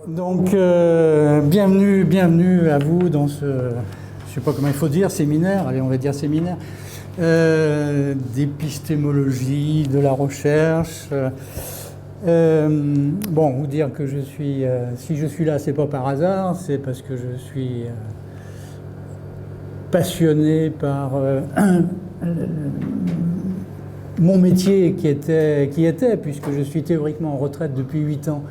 Donc, bienvenue à vous dans ce, je sais pas comment il faut dire, séminaire, allez, on va dire séminaire, d'épistémologie, de la recherche. Bon, vous dire que je suis, si je suis là, c'est pas par hasard, c'est parce que je suis passionné par mon métier qui était, puisque je suis théoriquement en retraite depuis 8 ans,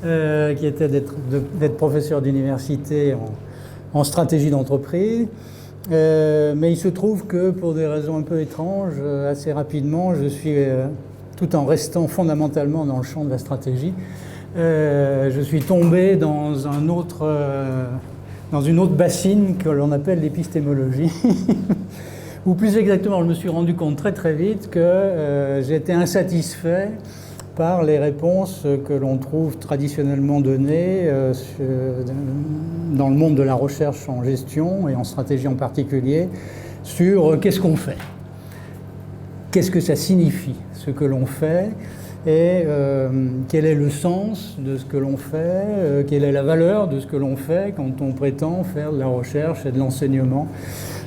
qui était d'être professeur d'université en stratégie d'entreprise. Mais il se trouve que pour des raisons un peu étranges, assez rapidement, je suis, tout en restant fondamentalement dans le champ de la stratégie, je suis tombé dans une autre bassine que l'on appelle l'épistémologie. Ou plus exactement, je me suis rendu compte très vite que j'étais insatisfait par les réponses que l'on trouve traditionnellement données dans le monde de la recherche en gestion et en stratégie en particulier sur qu'est-ce qu'on fait, qu'est-ce que ça signifie ce que l'on fait et quel est le sens de ce que l'on fait, quelle est la valeur de ce que l'on fait quand on prétend faire de la recherche et de l'enseignement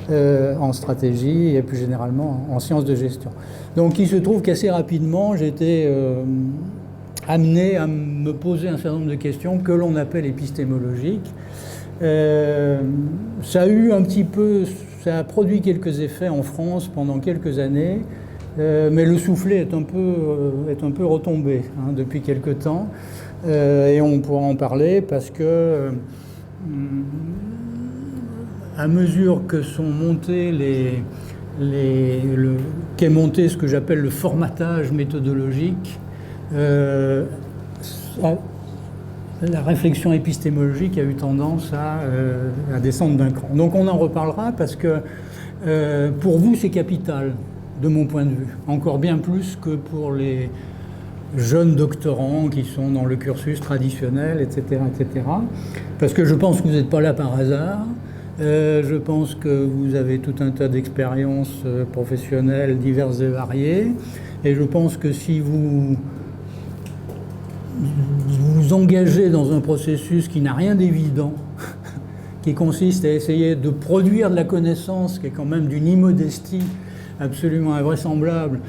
en stratégie et plus généralement en sciences de gestion. Donc il se trouve qu'assez rapidement j'étais amené à me poser un certain nombre de questions que l'on appelle épistémologiques. Ça a produit quelques effets en France pendant quelques années, mais le soufflet est un peu retombé depuis quelque temps, et on pourra en parler parce que à mesure que sont montés qu'est monté ce que j'appelle le formatage méthodologique, la réflexion épistémologique a eu tendance à descendre d'un cran. Donc on en reparlera parce que pour vous c'est capital de mon point de vue, encore bien plus que pour les jeunes doctorants qui sont dans le cursus traditionnel, etc., etc. Parce que je pense que vous n'êtes pas là par hasard. Je pense que vous avez tout un tas d'expériences professionnelles diverses et variées. Et je pense que si vous vous engagez dans un processus qui n'a rien d'évident, qui consiste à essayer de produire de la connaissance, qui est quand même d'une immodestie absolument invraisemblable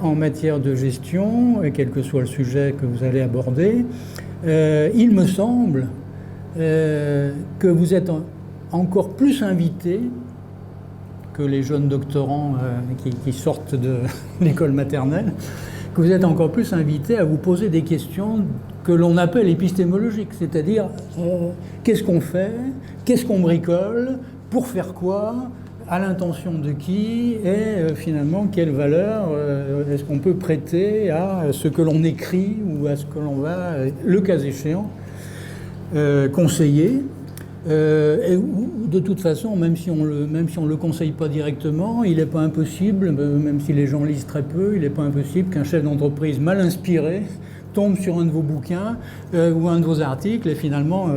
en matière de gestion, et quel que soit le sujet que vous allez aborder, il me semble que vous êtes encore plus invité que les jeunes doctorants qui sortent de l'école maternelle, que vous êtes encore plus invité à vous poser des questions que l'on appelle épistémologiques, c'est-à-dire qu'est-ce qu'on fait, qu'est-ce qu'on bricole, pour faire quoi, à l'intention de qui, et finalement quelle valeur est-ce qu'on peut prêter à ce que l'on écrit ou à ce que l'on va, le cas échéant, conseiller. Et de toute façon, même si on le conseille pas directement, il n'est pas impossible, même si les gens lisent très peu, il n'est pas impossible qu'un chef d'entreprise mal inspiré tombe sur un de vos bouquins ou un de vos articles et finalement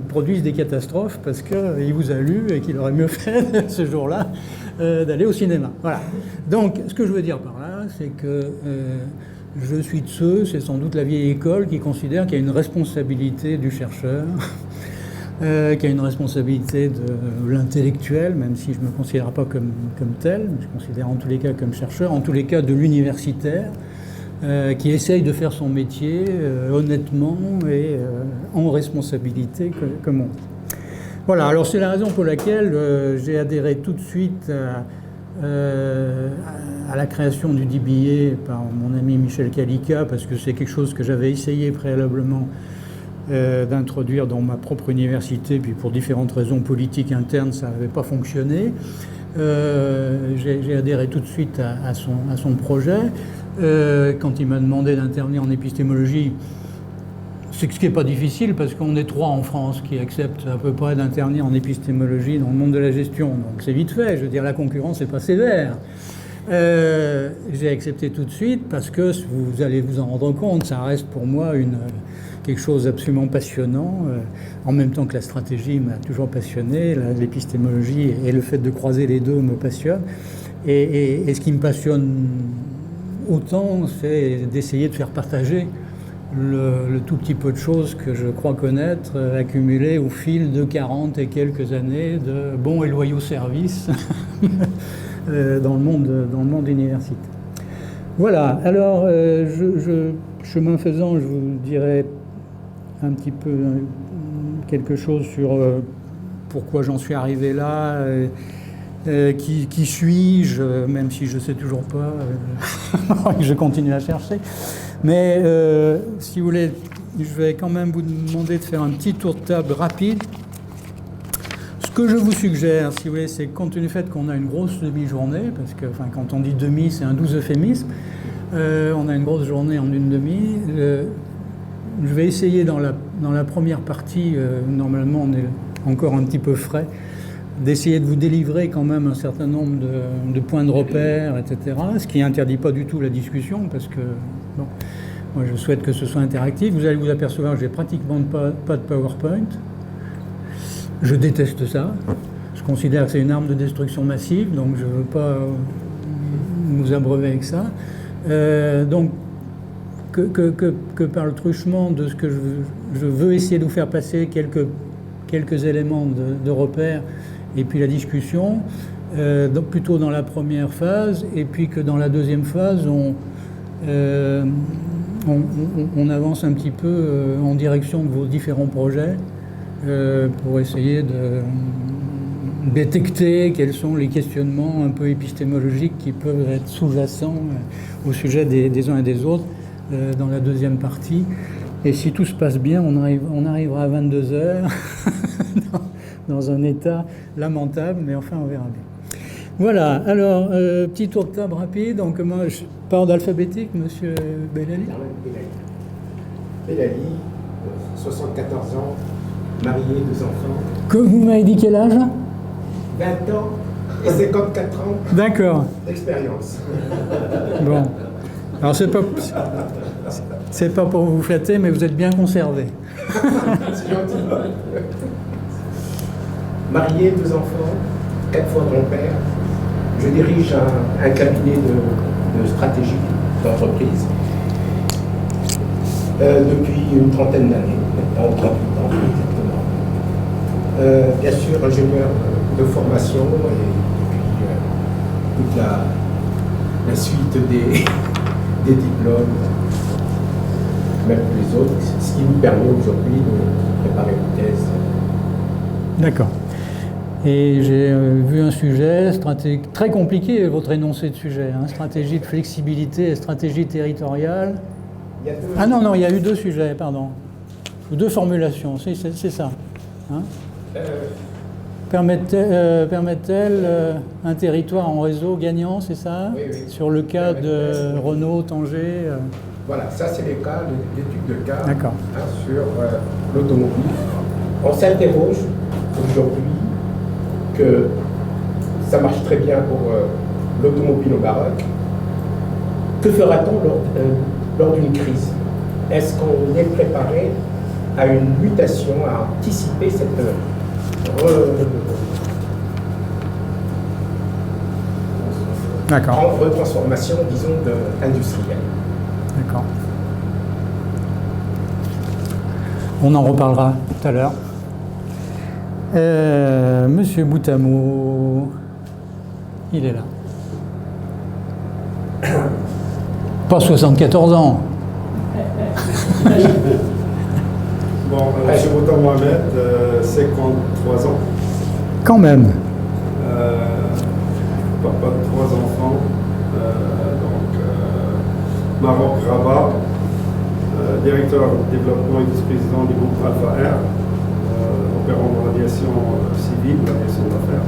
produise des catastrophes parce qu'il vous a lu et qu'il aurait mieux fait ce jour-là d'aller au cinéma. Voilà. Donc, ce que je veux dire par là, c'est que je suis de ceux, c'est sans doute la vieille école, qui considère qu'il y a une responsabilité du chercheur, qui a une responsabilité de l'intellectuel, même si je ne me considère pas comme tel, mais je me considère en tous les cas comme chercheur, en tous les cas de l'universitaire, qui essaye de faire son métier honnêtement et en responsabilité, comme on dit. Voilà, alors c'est la raison pour laquelle j'ai adhéré tout de suite à la création du DBA par mon ami Michel Calica, parce que c'est quelque chose que j'avais essayé préalablement d'introduire dans ma propre université, puis pour différentes raisons politiques internes, ça n'avait pas fonctionné. J'ai adhéré tout de suite à son projet. Quand il m'a demandé d'intervenir en épistémologie, c'est ce qui n'est pas difficile, parce qu'on est 3 en France qui acceptent à peu près d'intervenir en épistémologie dans le monde de la gestion. Donc c'est vite fait, je veux dire, la concurrence n'est pas sévère. J'ai accepté tout de suite parce que vous allez vous en rendre compte, ça reste pour moi quelque chose d'absolument passionnant, en même temps que la stratégie m'a toujours passionné, l'épistémologie et le fait de croiser les deux me passionne. Et ce qui me passionne autant, c'est d'essayer de faire partager le tout petit peu de choses que je crois connaître, accumulées au fil de 40 et quelques années de bons et loyaux services dans le monde universitaire. Voilà, alors chemin faisant, je vous dirai un petit peu quelque chose sur pourquoi j'en suis arrivé là, qui suis-je, même si je ne sais toujours pas, je continue à chercher. Mais si vous voulez, je vais quand même vous demander de faire un petit tour de table rapide. Ce que je vous suggère, si vous voulez, c'est compte tenu du fait qu'on a une grosse demi-journée, parce que quand on dit demi, c'est un doux euphémisme, on a une grosse journée en une demi. Je vais essayer dans la première partie, normalement on est encore un petit peu frais, d'essayer de vous délivrer quand même un certain nombre de points de repère, etc. Ce qui n'interdit pas du tout la discussion, parce que bon, moi je souhaite que ce soit interactif. Vous allez vous apercevoir que j'ai pratiquement pas de PowerPoint. Je déteste ça. Je considère que c'est une arme de destruction massive, donc je ne veux pas nous abreuver avec ça. Donc, que par le truchement de ce que je veux essayer de vous faire passer quelques éléments de repère, et puis la discussion, donc plutôt dans la première phase, et puis que dans la deuxième phase, on avance un petit peu en direction de vos différents projets pour essayer de détecter quels sont les questionnements un peu épistémologiques qui peuvent être sous-jacents au sujet des uns et des autres dans la deuxième partie. Et si tout se passe bien, on arrivera à 22 heures dans un état lamentable, mais enfin on verra bien. Voilà, alors petit tour de table rapide. Donc moi, je pars d'alphabétique, monsieur Bellali. Bellali, 74 ans, marié, 2 enfants. Que vous m'avez dit quel âge? 20 ans et 54 ans. D'accord. D'expérience. Bon. Alors c'est pas pour vous flatter, mais vous êtes bien conservé. C'est gentil. Marié, 2 enfants, 4 fois grand-père. Je dirige un cabinet de stratégie d'entreprise depuis une trentaine d'années, 38 ans exactement. Bien sûr, ingénieur de formation et puis toute la suite des diplômes, même les autres, ce qui nous permet aujourd'hui de préparer une thèse. D'accord. Et j'ai vu un sujet très compliqué, votre énoncé de sujet, hein, stratégie de flexibilité et stratégie territoriale. Ah non, il y a eu 2 sujets, pardon. Ou 2 formulations, c'est ça. Hein. Permettent-elles un territoire en réseau gagnant, c'est ça? Oui. Sur le cas de Renault, Tanger Voilà, ça c'est les cas, l'étude de cas sur l'automobile. On s'interroge aujourd'hui que ça marche très bien pour l'automobile au Maroc. Que fera-t-on lors d'une crise? Est-ce qu'on est préparé à une mutation, à anticiper cette retransformation, disons, industrielle? D'accord. On en reparlera tout à l'heure. Monsieur Boutamo, il est là. Pas 74 ans. Bon, Monsieur Boutamo Mohamed, 53 ans. Quand même. Papa de 3 enfants. Maroc Rabat, directeur de développement et vice-président du groupe Alpha Air, opérant dans l'aviation civile, l'aviation d'affaires.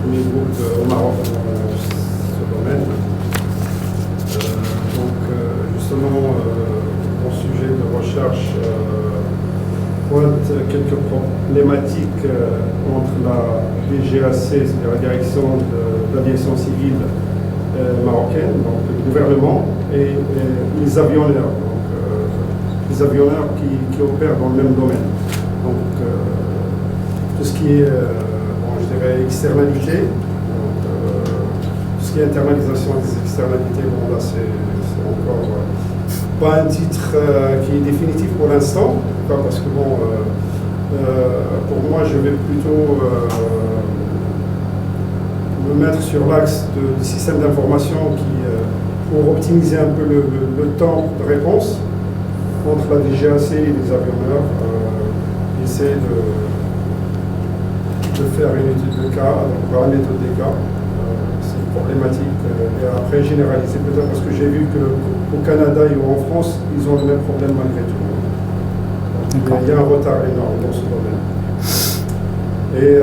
Premier groupe au Maroc dans ce domaine. Justement, mon sujet de recherche pointe quelques problématiques entre la DGAC, c'est-à-dire la direction de l'aviation civile marocaine, donc le gouvernement, et les avionneurs, donc les avionneurs qui opèrent dans le même domaine. Donc tout ce qui est, je dirais, externalité, donc, tout ce qui est internalisation des externalités, bon là c'est encore pas un titre qui est définitif pour l'instant, parce que bon, pour moi, je vais plutôt me mettre sur l'axe du système d'information pour optimiser un peu le temps de réponse entre la DGAC et les avionneurs. Essayer de faire une étude de cas, donc voir une méthode des cas. C'est une problématique. Et après, généraliser peut-être parce que j'ai vu qu'au Canada et en France, ils ont le même problème malgré tout. Il y a un retard énorme dans ce domaine. Et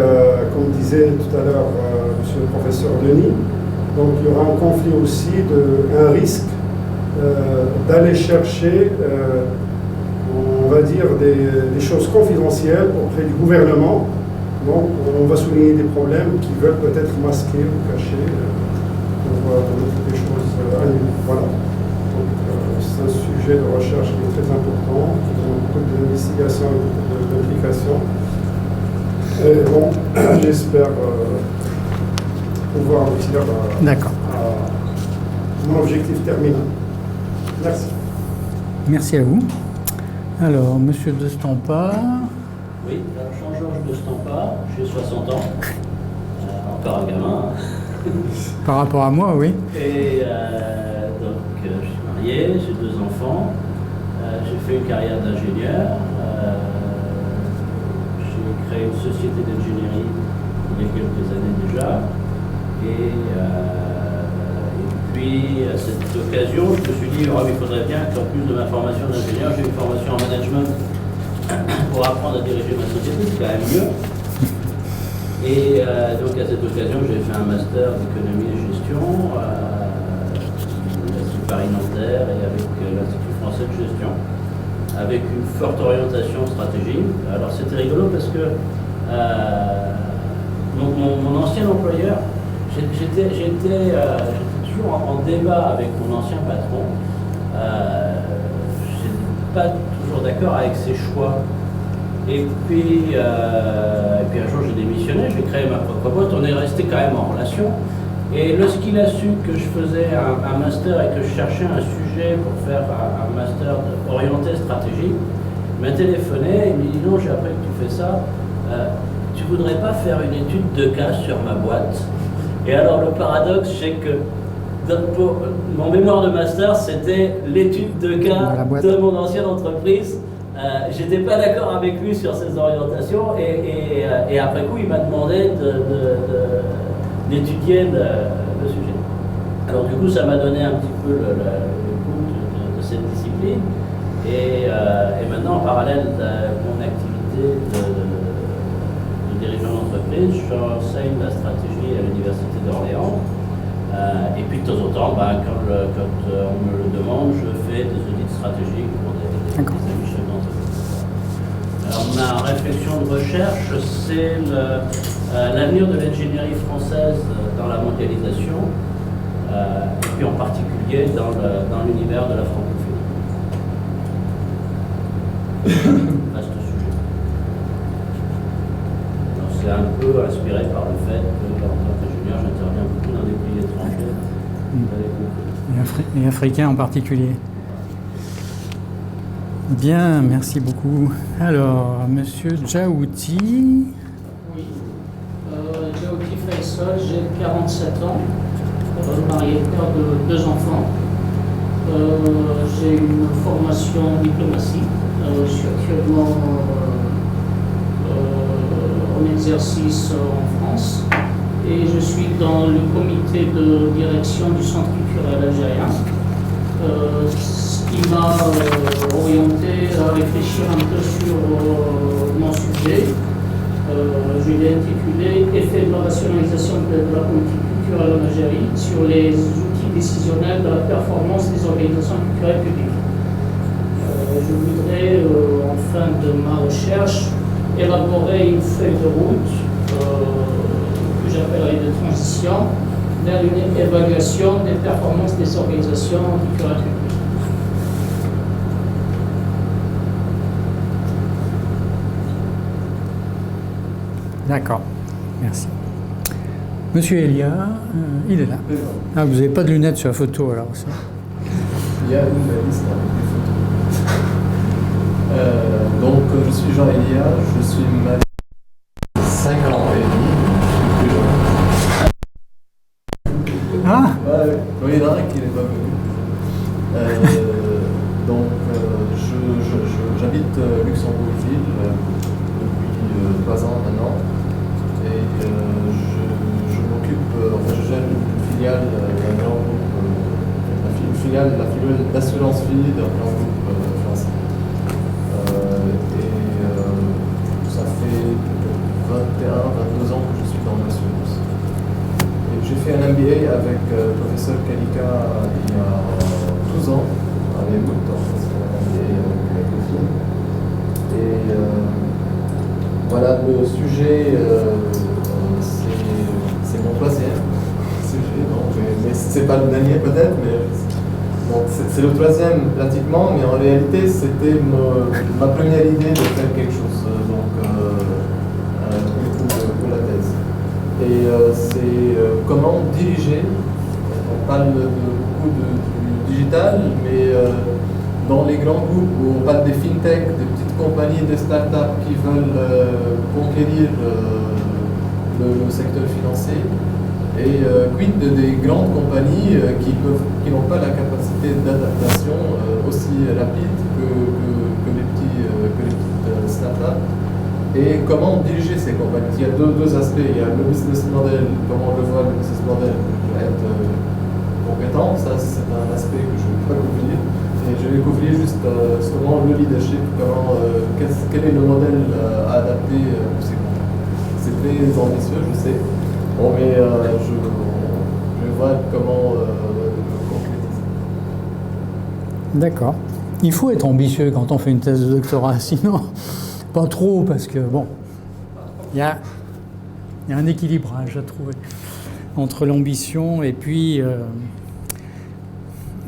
comme disait tout à l'heure monsieur le professeur Denis, donc il y aura un conflit aussi, un risque d'aller chercher, on va dire, des choses confidentielles auprès du gouvernement. Donc on va souligner des problèmes qui veulent peut-être masquer ou cacher pour mettre des choses à nu. Voilà. Donc c'est un sujet de recherche qui est très important, qui demande beaucoup d'investigation et beaucoup d'implication. Et bon, j'espère pouvoir aboutir à mon objectif terminé. Merci. Merci à vous. Alors, Monsieur de Stampa. Oui, Jean-Georges de Stampa, j'ai 60 ans, encore un gamin. Par rapport à moi, oui. Et donc, je suis marié, j'ai 2 enfants, j'ai fait une carrière d'ingénieur. J'ai créé une société d'ingénierie il y a quelques années déjà. Et puis, à cette occasion, je me suis dit, il faudrait bien qu'en plus de ma formation d'ingénieur, j'ai une formation en management pour apprendre à diriger ma société, c'est quand même mieux. Et donc, à cette occasion, j'ai fait un master d'économie et gestion à l'Institut Paris-Nanterre et avec l'Institut français de gestion, avec une forte orientation stratégique. Alors c'était rigolo parce que mon ancien employeur, j'étais toujours en débat avec mon ancien patron. Je n'étais pas toujours d'accord avec ses choix. Et puis un jour j'ai démissionné, j'ai créé ma propre boîte, on est resté quand même en relation. Et lorsqu'il a su que je faisais un master et que je cherchais un sujet pour faire un master orienté stratégique, il m'a téléphoné, il m'a dit non, j'ai appris que tu fais ça, tu voudrais pas faire une étude de cas sur ma boîte? Et alors le paradoxe, c'est que mon mémoire de master, c'était l'étude de cas de mon ancienne entreprise. J'étais pas d'accord avec lui sur ses orientations et après coup, il m'a demandé d'étudier le sujet. Alors du coup, ça m'a donné un petit peu le goût de cette discipline. Et maintenant, en parallèle de mon activité de dirigeant d'entreprise, j'enseigne la stratégie à l'Université d'Orléans. Et puis de temps en temps, quand on me le demande, je fais des audits stratégiques pour des amis chefs d'entreprise. Alors ma réflexion de recherche, c'est l'avenir de l'ingénierie française dans la mondialisation, et puis en particulier dans l'univers de la francophonie. Vaste sujet. C'est un peu inspiré par le fait que, en tant qu'ingénieur, j'interviens beaucoup dans des pays étrangers. Et africains en particulier. Bien, merci beaucoup. Alors, Monsieur Djaouti. Oui. Djaouti Faisal, j'ai 47 ans, marié, père de 2 enfants. J'ai une formation en diplomatie. Je suis actuellement en exercice en France et je suis dans le comité de direction du Centre culturel algérien, ce qui m'a orienté à réfléchir un peu sur mon sujet. Je l'ai intitulé « Effet de la rationalisation de la politique culturelle en Algérie sur les outils décisionnels de la performance des organisations culturelles publiques ». Je voudrais, en fin de ma recherche, élaborer une feuille de route que j'appellerai de transition vers une évaluation des performances des organisations culturelles publiques. D'accord, merci. Monsieur Elia, il est là. Ah, vous n'avez pas de lunettes sur la photo alors ça. Il y a une liste avec des suis Jean Elia, je suis marié 5 ans et demi. Ah Ouais, oui, il y en a un qui n'est pas venu. J'habite Luxembourgville depuis 3 ans maintenant. Et je m'occupe, je gère une filiale d'un grand groupe, la filiale d'assurance vie d'un grand groupe français. Ça fait 22 ans que je suis dans l'assurance. J'ai fait un MBA avec le professeur Kalika il y a 12 ans, à Beyrouth, c'est un MBA avec Cofin. Et voilà, le sujet, c'est mon troisième sujet, mais c'est pas le dernier peut-être, mais c'est le troisième pratiquement, mais en réalité c'était ma première idée de faire quelque chose pour la thèse. Et c'est comment diriger, on parle beaucoup du digital, mais dans les grands groupes où on parle des fintech, des petites compagnies, des startups qui veulent conquérir le secteur financier, et quid des grandes compagnies qui n'ont pas la capacité d'adaptation aussi rapide que les petites startups. Et comment diriger ces compagnies? Il y a deux aspects. Il y a le business model, comment revoir le business model pour être compétent. Ça, c'est un aspect que je ne vais pas couvrir. Et je vais couvrir juste seulement le leadership, quel est le modèle à adapter pour ces compagnies. C'est très ambitieux, je sais. Bon, mais je vais voir comment le concrétiser. D'accord. Il faut être ambitieux quand on fait une thèse de doctorat, sinon... Pas trop, parce que, bon, il y a un équilibrage à trouver entre l'ambition et puis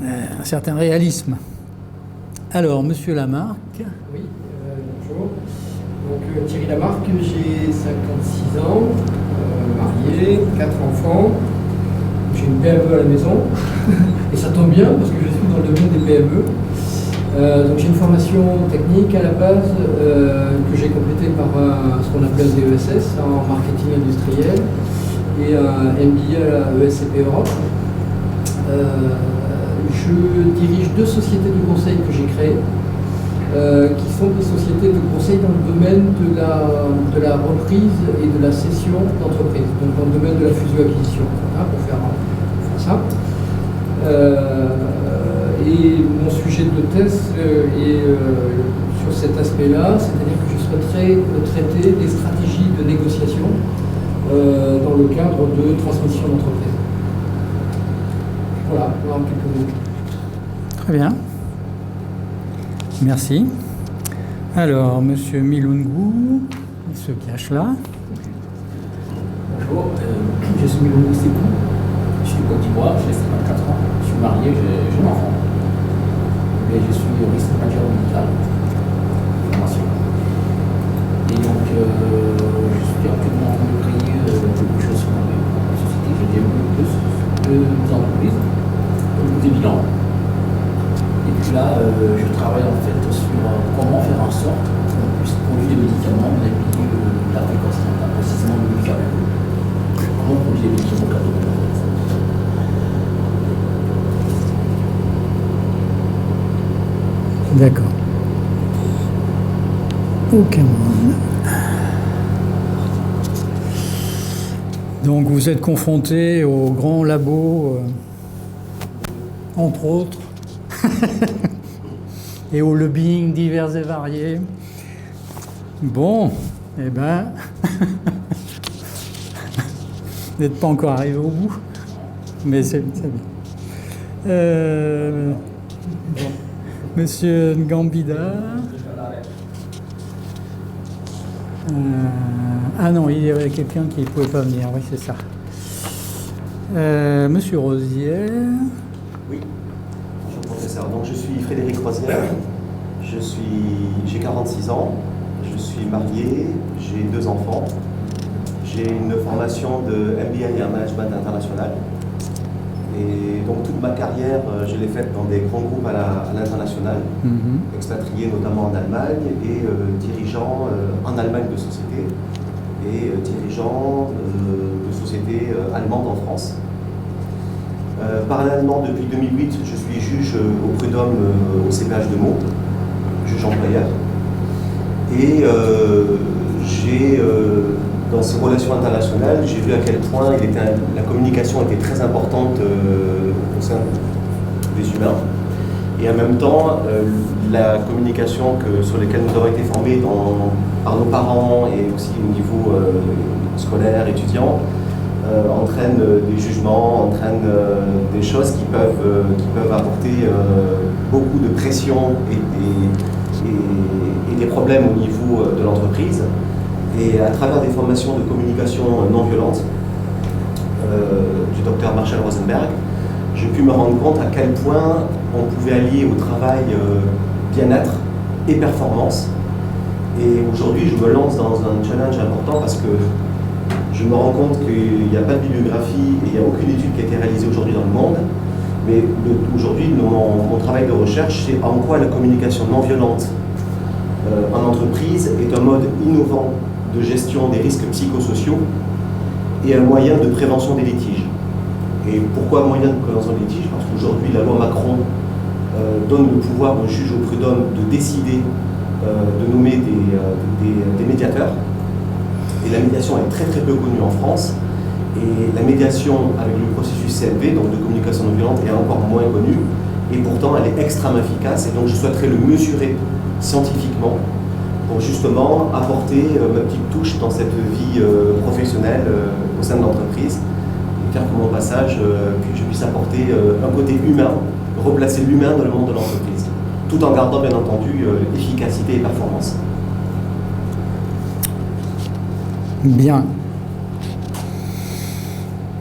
un certain réalisme. Alors, Monsieur Lamarck. Oui, bonjour. Donc, Thierry Lamarck, j'ai 56 ans, marié, 4 enfants. J'ai une PME à la maison, et ça tombe bien parce que je suis dans le domaine des PME. Donc j'ai une formation technique à la base que j'ai complétée par ce qu'on appelle un DESS en marketing industriel et un MBA à la ESCP Europe. Je dirige 2 sociétés de conseil que j'ai créées qui sont des sociétés de conseil dans le domaine de la reprise et de la cession d'entreprise, donc dans le domaine de la fusion-acquisition, pour faire ça. Et mon sujet de thèse est sur cet aspect-là, c'est-à-dire que je souhaiterais traiter des stratégies de négociation dans le cadre de transmission d'entreprise. Voilà, en quelques mots. Très bien. Merci. Alors, Monsieur Milungou, il se cache là. Bonjour, je suis Milungou Sekou, je suis de Côte d'Ivoire, j'ai 54 ans, je suis marié, j'ai un enfant. Et je suis risque manager médical, formation. Et donc, je suis actuellement en train de créer beaucoup de choses sur ma société. Je développe deux entreprises, des bilans. Et puis là, je travaille en fait sur comment faire en sorte qu'on puisse produire des médicaments dans les pays de l'Afrique occidentale, précisément le Cameroun. Comment produire des médicaments au Cameroun? D'accord. Ok. Donc vous êtes confronté aux grands labos, entre autres, et au lobbying divers et variés. Bon, eh ben, vous n'êtes pas encore arrivé au bout, mais c'est bien. Bon. Monsieur Ngambida. Ah non, il y avait quelqu'un qui ne pouvait pas venir, oui, c'est ça. Monsieur Rosière. Oui, bonjour professeur. Donc je suis Frédéric Rosière, j'ai 46 ans, je suis marié, j'ai 2 enfants, j'ai une formation de MBA en management international Et donc toute ma carrière, je l'ai faite dans des grands groupes à l'international, expatrié notamment en Allemagne et dirigeant en Allemagne de sociétés et dirigeant de sociétés allemandes en France. Parallèlement, depuis 2008, je suis juge au prud'homme au CPH de Meaux, juge employeur. Et dans ces relations internationales, j'ai vu à quel point la communication était très importante au sein des humains. Et en même temps, la communication sur laquelle nous avons été formés par nos parents et aussi au niveau scolaire, étudiant, entraîne des jugements, entraîne des choses qui peuvent apporter beaucoup de pression et des problèmes au niveau de l'entreprise. Et à travers des formations de communication non violente du docteur Marshall Rosenberg, j'ai pu me rendre compte à quel point on pouvait allier au travail bien-être et performance. Et aujourd'hui, je me lance dans un challenge important parce que je me rends compte qu'il n'y a pas de bibliographie et il n'y a aucune étude qui a été réalisée aujourd'hui dans le monde. Mais aujourd'hui, mon travail de recherche, c'est en quoi la communication non violente en entreprise est un mode innovant de gestion des risques psychosociaux et un moyen de prévention des litiges. Et pourquoi moyen de prévention des litiges? Parce qu'aujourd'hui, la loi Macron donne le pouvoir au juge au prud'homme de décider de nommer des médiateurs. Et la médiation est très très peu connue en France. Et la médiation avec le processus CNV, donc de communication non violente, est encore moins connue. Et pourtant, elle est extrêmement efficace. Et donc, je souhaiterais le mesurer scientifiquement pour justement apporter ma petite touche dans cette vie professionnelle au sein de l'entreprise et faire que mon passage, que je puisse apporter un côté humain, replacer l'humain dans le monde de l'entreprise, tout en gardant bien entendu efficacité et performance. Bien.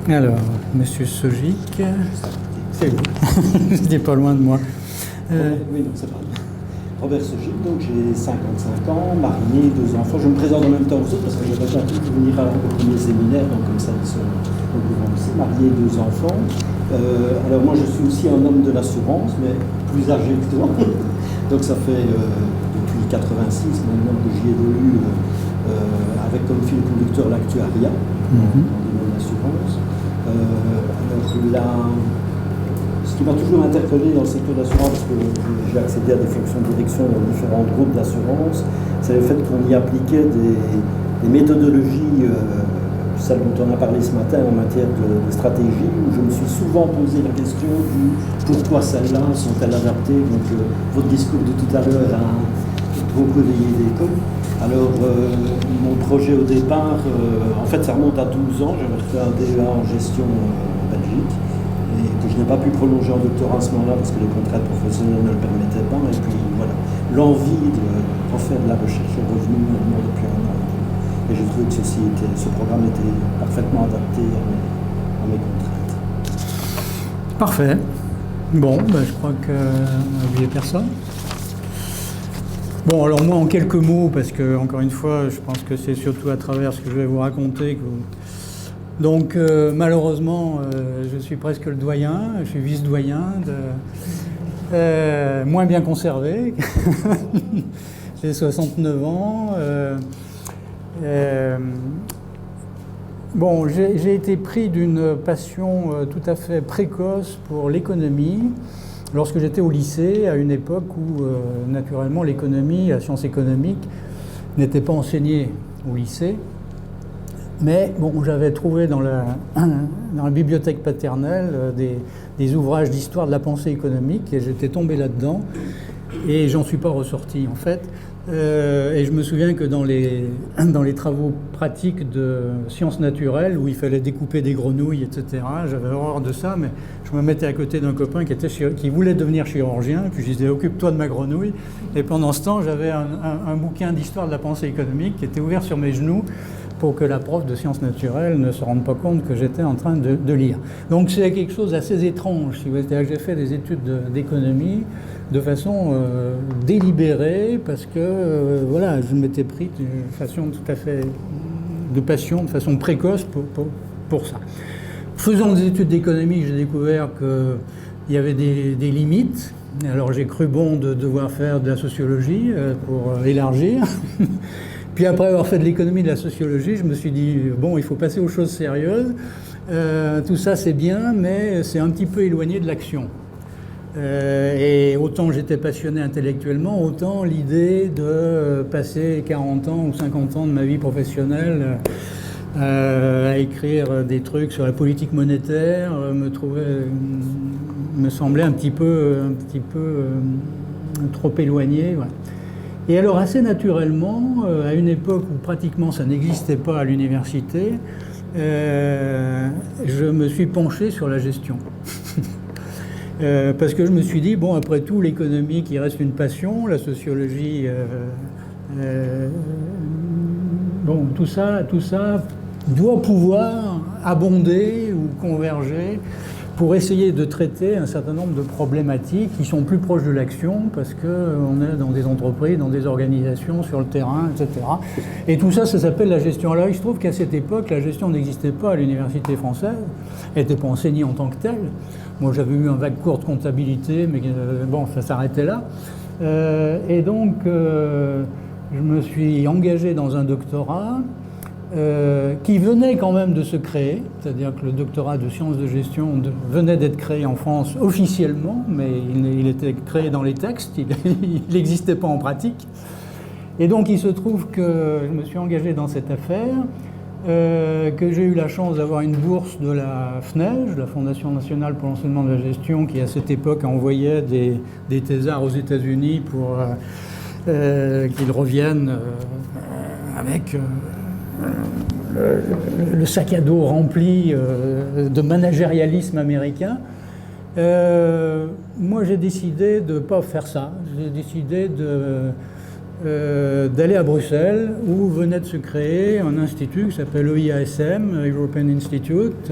Alors, Monsieur Sogic, c'est vous, c'était pas loin de moi. Oui, non, c'est pas. Robert Sogic, donc j'ai 55 ans, marié, 2 enfants. Je me présente en même temps aux autres parce que j'ai pas pu venir au premier séminaire, donc comme ça ils sont au courant aussi. Marié, 2 enfants. Alors moi je suis aussi un homme de l'assurance, mais plus âgé que toi. Donc ça fait depuis 86 maintenant que j'y évolue avec comme fil conducteur l'actuariat dans le domaine de l'assurance. Alors là, ce qui m'a toujours interpellé dans le secteur de l'assurance, parce que j'ai accédé à des fonctions de direction dans différents groupes d'assurance, c'est le fait qu'on y appliquait des méthodologies, celles dont on a parlé ce matin en matière de stratégie, où je me suis souvent posé la question du pourquoi celles-là sont-elles adaptées. Donc votre discours de tout à l'heure a beaucoup éveillé d'écho. Alors mon projet au départ, en fait ça remonte à 12 ans, j'avais fait un DEA en gestion en Belgique, et que je n'ai pas pu prolonger en doctorat à ce moment-là parce que les contrats professionnels ne le permettaient pas. Et puis voilà, l'envie de refaire de la recherche est revenue depuis un an. Et j'ai trouvé que ce programme était parfaitement adapté à mes contraintes. Parfait. Bon, ben, je crois qu'on n'a oublié personne. Bon, alors moi en quelques mots, parce que encore une fois, je pense que c'est surtout à travers ce que je vais vous raconter que vous... Donc malheureusement, je suis presque le doyen, je suis vice-doyen, moins bien conservé. J'ai 69 ans. Bon, j'ai été pris d'une passion tout à fait précoce pour l'économie lorsque j'étais au lycée, à une époque où naturellement l'économie, la science économique n'était pas enseignée au lycée. Mais bon, j'avais trouvé dans la bibliothèque paternelle des ouvrages d'histoire de la pensée économique et j'étais tombé là-dedans et j'en suis pas ressorti en fait. Et je me souviens que dans les travaux pratiques de sciences naturelles où il fallait découper des grenouilles, etc., j'avais horreur de ça, mais je me mettais à côté d'un copain qui voulait devenir chirurgien, puis je disais « occupe-toi de ma grenouille ». Et pendant ce temps, j'avais un bouquin d'histoire de la pensée économique qui était ouvert sur mes genoux pour que la prof de sciences naturelles ne se rende pas compte que j'étais en train de lire. Donc c'est quelque chose d'assez étrange, si vous voulez. C'est-à-dire que j'ai fait des études d'économie de façon délibérée, parce que voilà, je m'étais pris d'une façon tout à fait de passion, de façon précoce pour ça. faisant des études d'économie, j'ai découvert qu'il y avait des limites. Alors j'ai cru bon de devoir faire de la sociologie pour élargir. Puis après avoir fait de l'économie, de la sociologie, je me suis dit, bon, il faut passer aux choses sérieuses. Tout ça c'est bien, mais c'est un petit peu éloigné de l'action. Et autant j'étais passionné intellectuellement, autant l'idée de passer 40 ans ou 50 ans de ma vie professionnelle à écrire des trucs sur la politique monétaire me semblait un petit peu trop éloigné. Ouais. Et alors assez naturellement, à une époque où pratiquement ça n'existait pas à l'université, je me suis penché sur la gestion. Parce que je me suis dit, bon, après tout, l'économie qui reste une passion, la sociologie, bon, tout ça doit pouvoir abonder ou converger pour essayer de traiter un certain nombre de problématiques qui sont plus proches de l'action, parce qu'on est dans des entreprises, dans des organisations, sur le terrain, etc. Et tout ça, ça s'appelle la gestion. Alors il se trouve qu'à cette époque, la gestion n'existait pas à l'université française, elle n'était pas enseignée en tant que telle. Moi, j'avais eu un vague cours de comptabilité, mais bon, ça s'arrêtait là. Et donc, je me suis engagé dans un doctorat qui venait quand même de se créer, c'est-à-dire que le doctorat de sciences de gestion venait d'être créé en France officiellement, mais il était créé dans les textes, il n'existait pas en pratique. Et donc, il se trouve que je me suis engagé dans cette affaire, que j'ai eu la chance d'avoir une bourse de la FNEJ, la Fondation nationale pour l'enseignement de la gestion, qui à cette époque envoyait des thésards aux États-Unis pour qu'ils reviennent avec le sac à dos rempli de managérialisme américain. Moi, j'ai décidé de ne pas faire ça. J'ai décidé d'aller à Bruxelles, où venait de se créer un institut qui s'appelle EIASM, European Institute,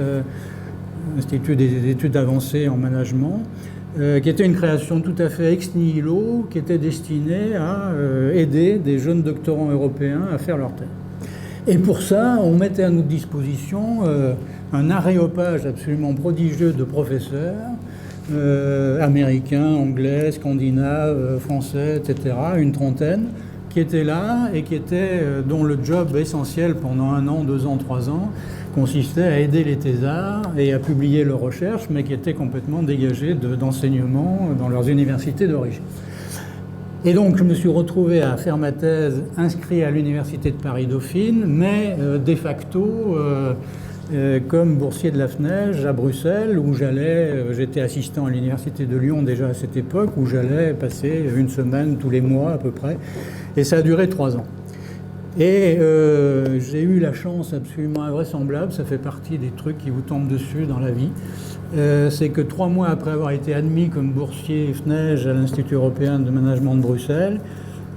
Institut des études avancées en management, qui était une création tout à fait ex nihilo, qui était destinée à aider des jeunes doctorants européens à faire leur thèse. Et pour ça, on mettait à notre disposition un aréopage absolument prodigieux de professeurs, américains, anglais, scandinaves, français, etc., une trentaine, qui étaient là et dont le job essentiel pendant 1 an, 2 ans, 3 ans consistait à aider les thésards et à publier leurs recherches, mais qui étaient complètement dégagés d'enseignement dans leurs universités d'origine. Et donc je me suis retrouvé à faire ma thèse inscrit à l'université de Paris-Dauphine, mais de facto comme boursier de la FNEJ à Bruxelles, où j'étais assistant à l'université de Lyon déjà à cette époque, où j'allais passer 1 semaine tous les mois à peu près, et ça a duré 3 ans. Et j'ai eu la chance absolument invraisemblable, ça fait partie des trucs qui vous tombent dessus dans la vie, c'est que 3 mois après avoir été admis comme boursier FNEJ à l'Institut européen de management de Bruxelles,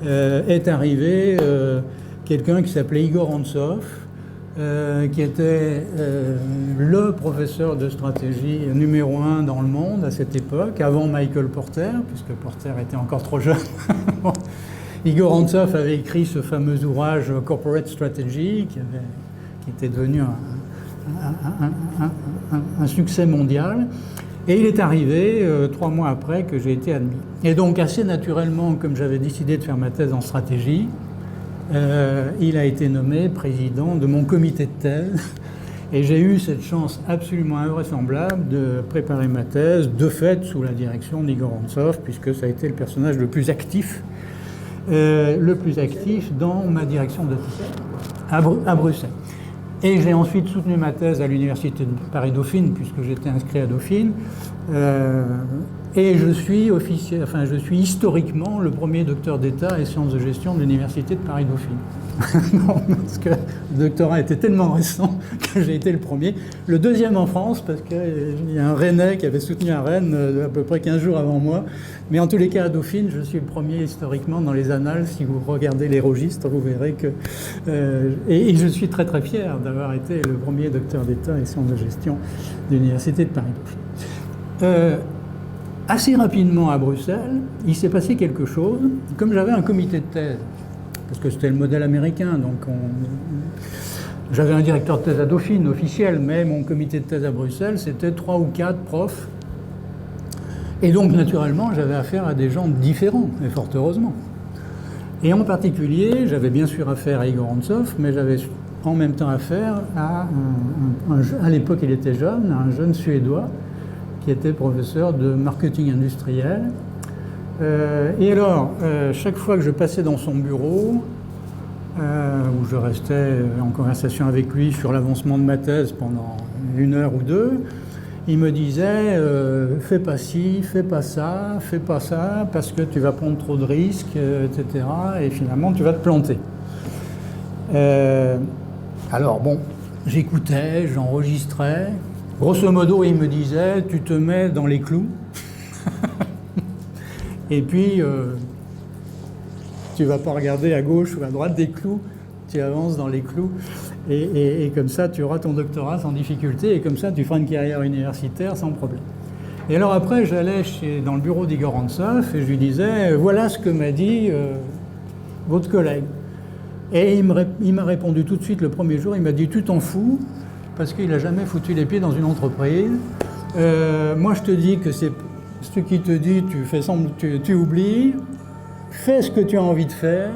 est arrivé quelqu'un qui s'appelait Igor Antsov, qui était le professeur de stratégie numéro 1 dans le monde à cette époque, avant Michael Porter, puisque Porter était encore trop jeune. Igor Antsov avait écrit ce fameux ouvrage Corporate Strategy, qui était devenu un succès mondial. Et il est arrivé 3 mois après que j'ai été admis. Et donc, assez naturellement, comme j'avais décidé de faire ma thèse en stratégie, il a été nommé président de mon comité de thèse. Et j'ai eu cette chance absolument invraisemblable de préparer ma thèse, de fait, sous la direction d'Igor Antsov, puisque ça a été le personnage le plus actif dans ma direction de thèse à Bruxelles. Et j'ai ensuite soutenu ma thèse à l'université de Paris-Dauphine, puisque j'étais inscrit à Dauphine. Et je suis historiquement le premier docteur d'État et sciences de gestion de l'université de Paris-Dauphine. Non, parce que le doctorat était tellement récent que j'ai été le premier. Le deuxième en France, parce qu'il y a un Rennais qui avait soutenu à Rennes à peu près 15 jours avant moi. Mais en tous les cas, à Dauphine, je suis le premier historiquement dans les annales. Si vous regardez les registres, vous verrez que... et je suis très très fier d'avoir été le premier docteur d'État et sciences de gestion de l'université de Paris-Dauphine. Assez rapidement à Bruxelles, il s'est passé quelque chose. Comme j'avais un comité de thèse, parce que c'était le modèle américain, donc J'avais un directeur de thèse à Dauphine officiel, mais mon comité de thèse à Bruxelles, c'était 3 ou 4 profs. Et donc, naturellement, j'avais affaire à des gens différents, et fort heureusement. Et en particulier, j'avais bien sûr affaire à Igor Antsov, mais j'avais en même temps affaire à l'époque il était jeune, à un jeune Suédois qui était professeur de marketing industriel. Et alors, chaque fois que je passais dans son bureau, où je restais en conversation avec lui sur l'avancement de ma thèse pendant 1 heure ou 2, il me disait fais pas ci, fais pas ça, parce que tu vas prendre trop de risques, etc. Et finalement, tu vas te planter. Alors bon, j'écoutais, j'enregistrais. Grosso modo, il me disait tu te mets dans les clous. Et puis, tu vas pas regarder à gauche ou à droite des clous, tu avances dans les clous. Et comme ça, tu auras ton doctorat sans difficulté, et comme ça, tu feras une carrière universitaire sans problème. Et alors après, j'allais dans le bureau d'Igor Antsov, et je lui disais, voilà ce que m'a dit votre collègue. Et il m'a répondu tout de suite le premier jour, il m'a dit, tu t'en fous, parce qu'il n'a jamais foutu les pieds dans une entreprise. Moi, je te dis que c'est ce qu'il te dit, tu oublies, fais ce que tu as envie de faire.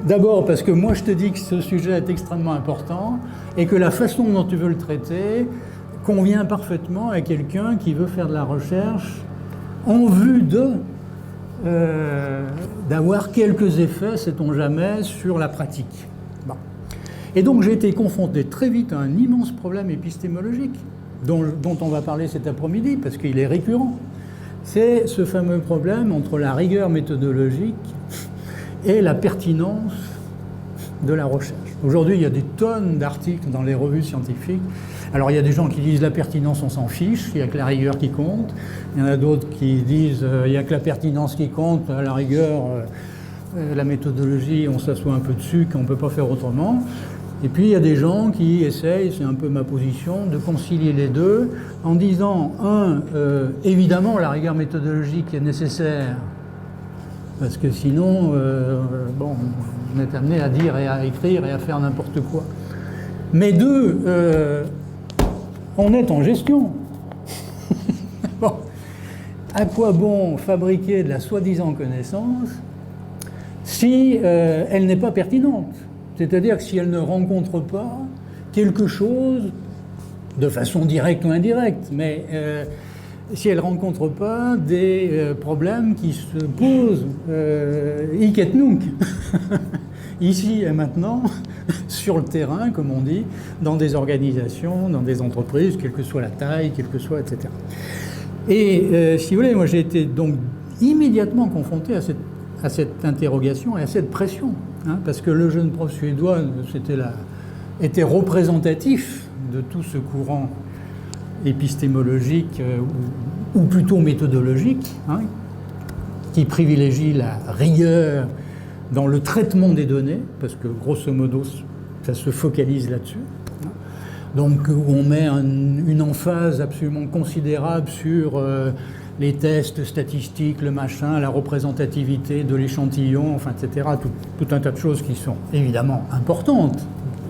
D'abord parce que moi je te dis que ce sujet est extrêmement important et que la façon dont tu veux le traiter convient parfaitement à quelqu'un qui veut faire de la recherche en vue d'avoir quelques effets, sait-on jamais, sur la pratique. Bon. Et donc j'ai été confronté très vite à un immense problème épistémologique dont on va parler cet après-midi parce qu'il est récurrent. C'est ce fameux problème entre la rigueur méthodologique et la pertinence de la recherche. Aujourd'hui, il y a des tonnes d'articles dans les revues scientifiques. Alors, il y a des gens qui disent la pertinence, on s'en fiche, il n'y a que la rigueur qui compte. Il y en a d'autres qui disent il n'y a que la pertinence qui compte, à la rigueur, la méthodologie, on s'assoit un peu dessus, qu'on ne peut pas faire autrement. Et puis, il y a des gens qui essayent, c'est un peu ma position, de concilier les deux en disant, évidemment, la rigueur méthodologique est nécessaire, parce que sinon, on est amené à dire et à écrire et à faire n'importe quoi. Mais 2, on est en gestion. Bon. À quoi bon fabriquer de la soi-disant connaissance si elle n'est pas pertinente? C'est-à-dire que si elle ne rencontre pas quelque chose, de façon directe ou indirecte, mais si elle ne rencontre pas des problèmes qui se posent hic et nunc, ici et maintenant, sur le terrain, comme on dit, dans des organisations, dans des entreprises, quelle que soit la taille, quelle que soit, etc. Et si vous voulez, moi j'ai été donc immédiatement confronté à cette interrogation et à cette pression, hein, parce que le jeune prof suédois était représentatif de tout ce courant épistémologique ou plutôt méthodologique, hein, qui privilégie la rigueur dans le traitement des données, parce que grosso modo ça se focalise là-dessus, hein. Donc où on met une emphase absolument considérable sur les tests statistiques, le machin, la représentativité de l'échantillon, enfin, etc. Tout un tas de choses qui sont évidemment importantes,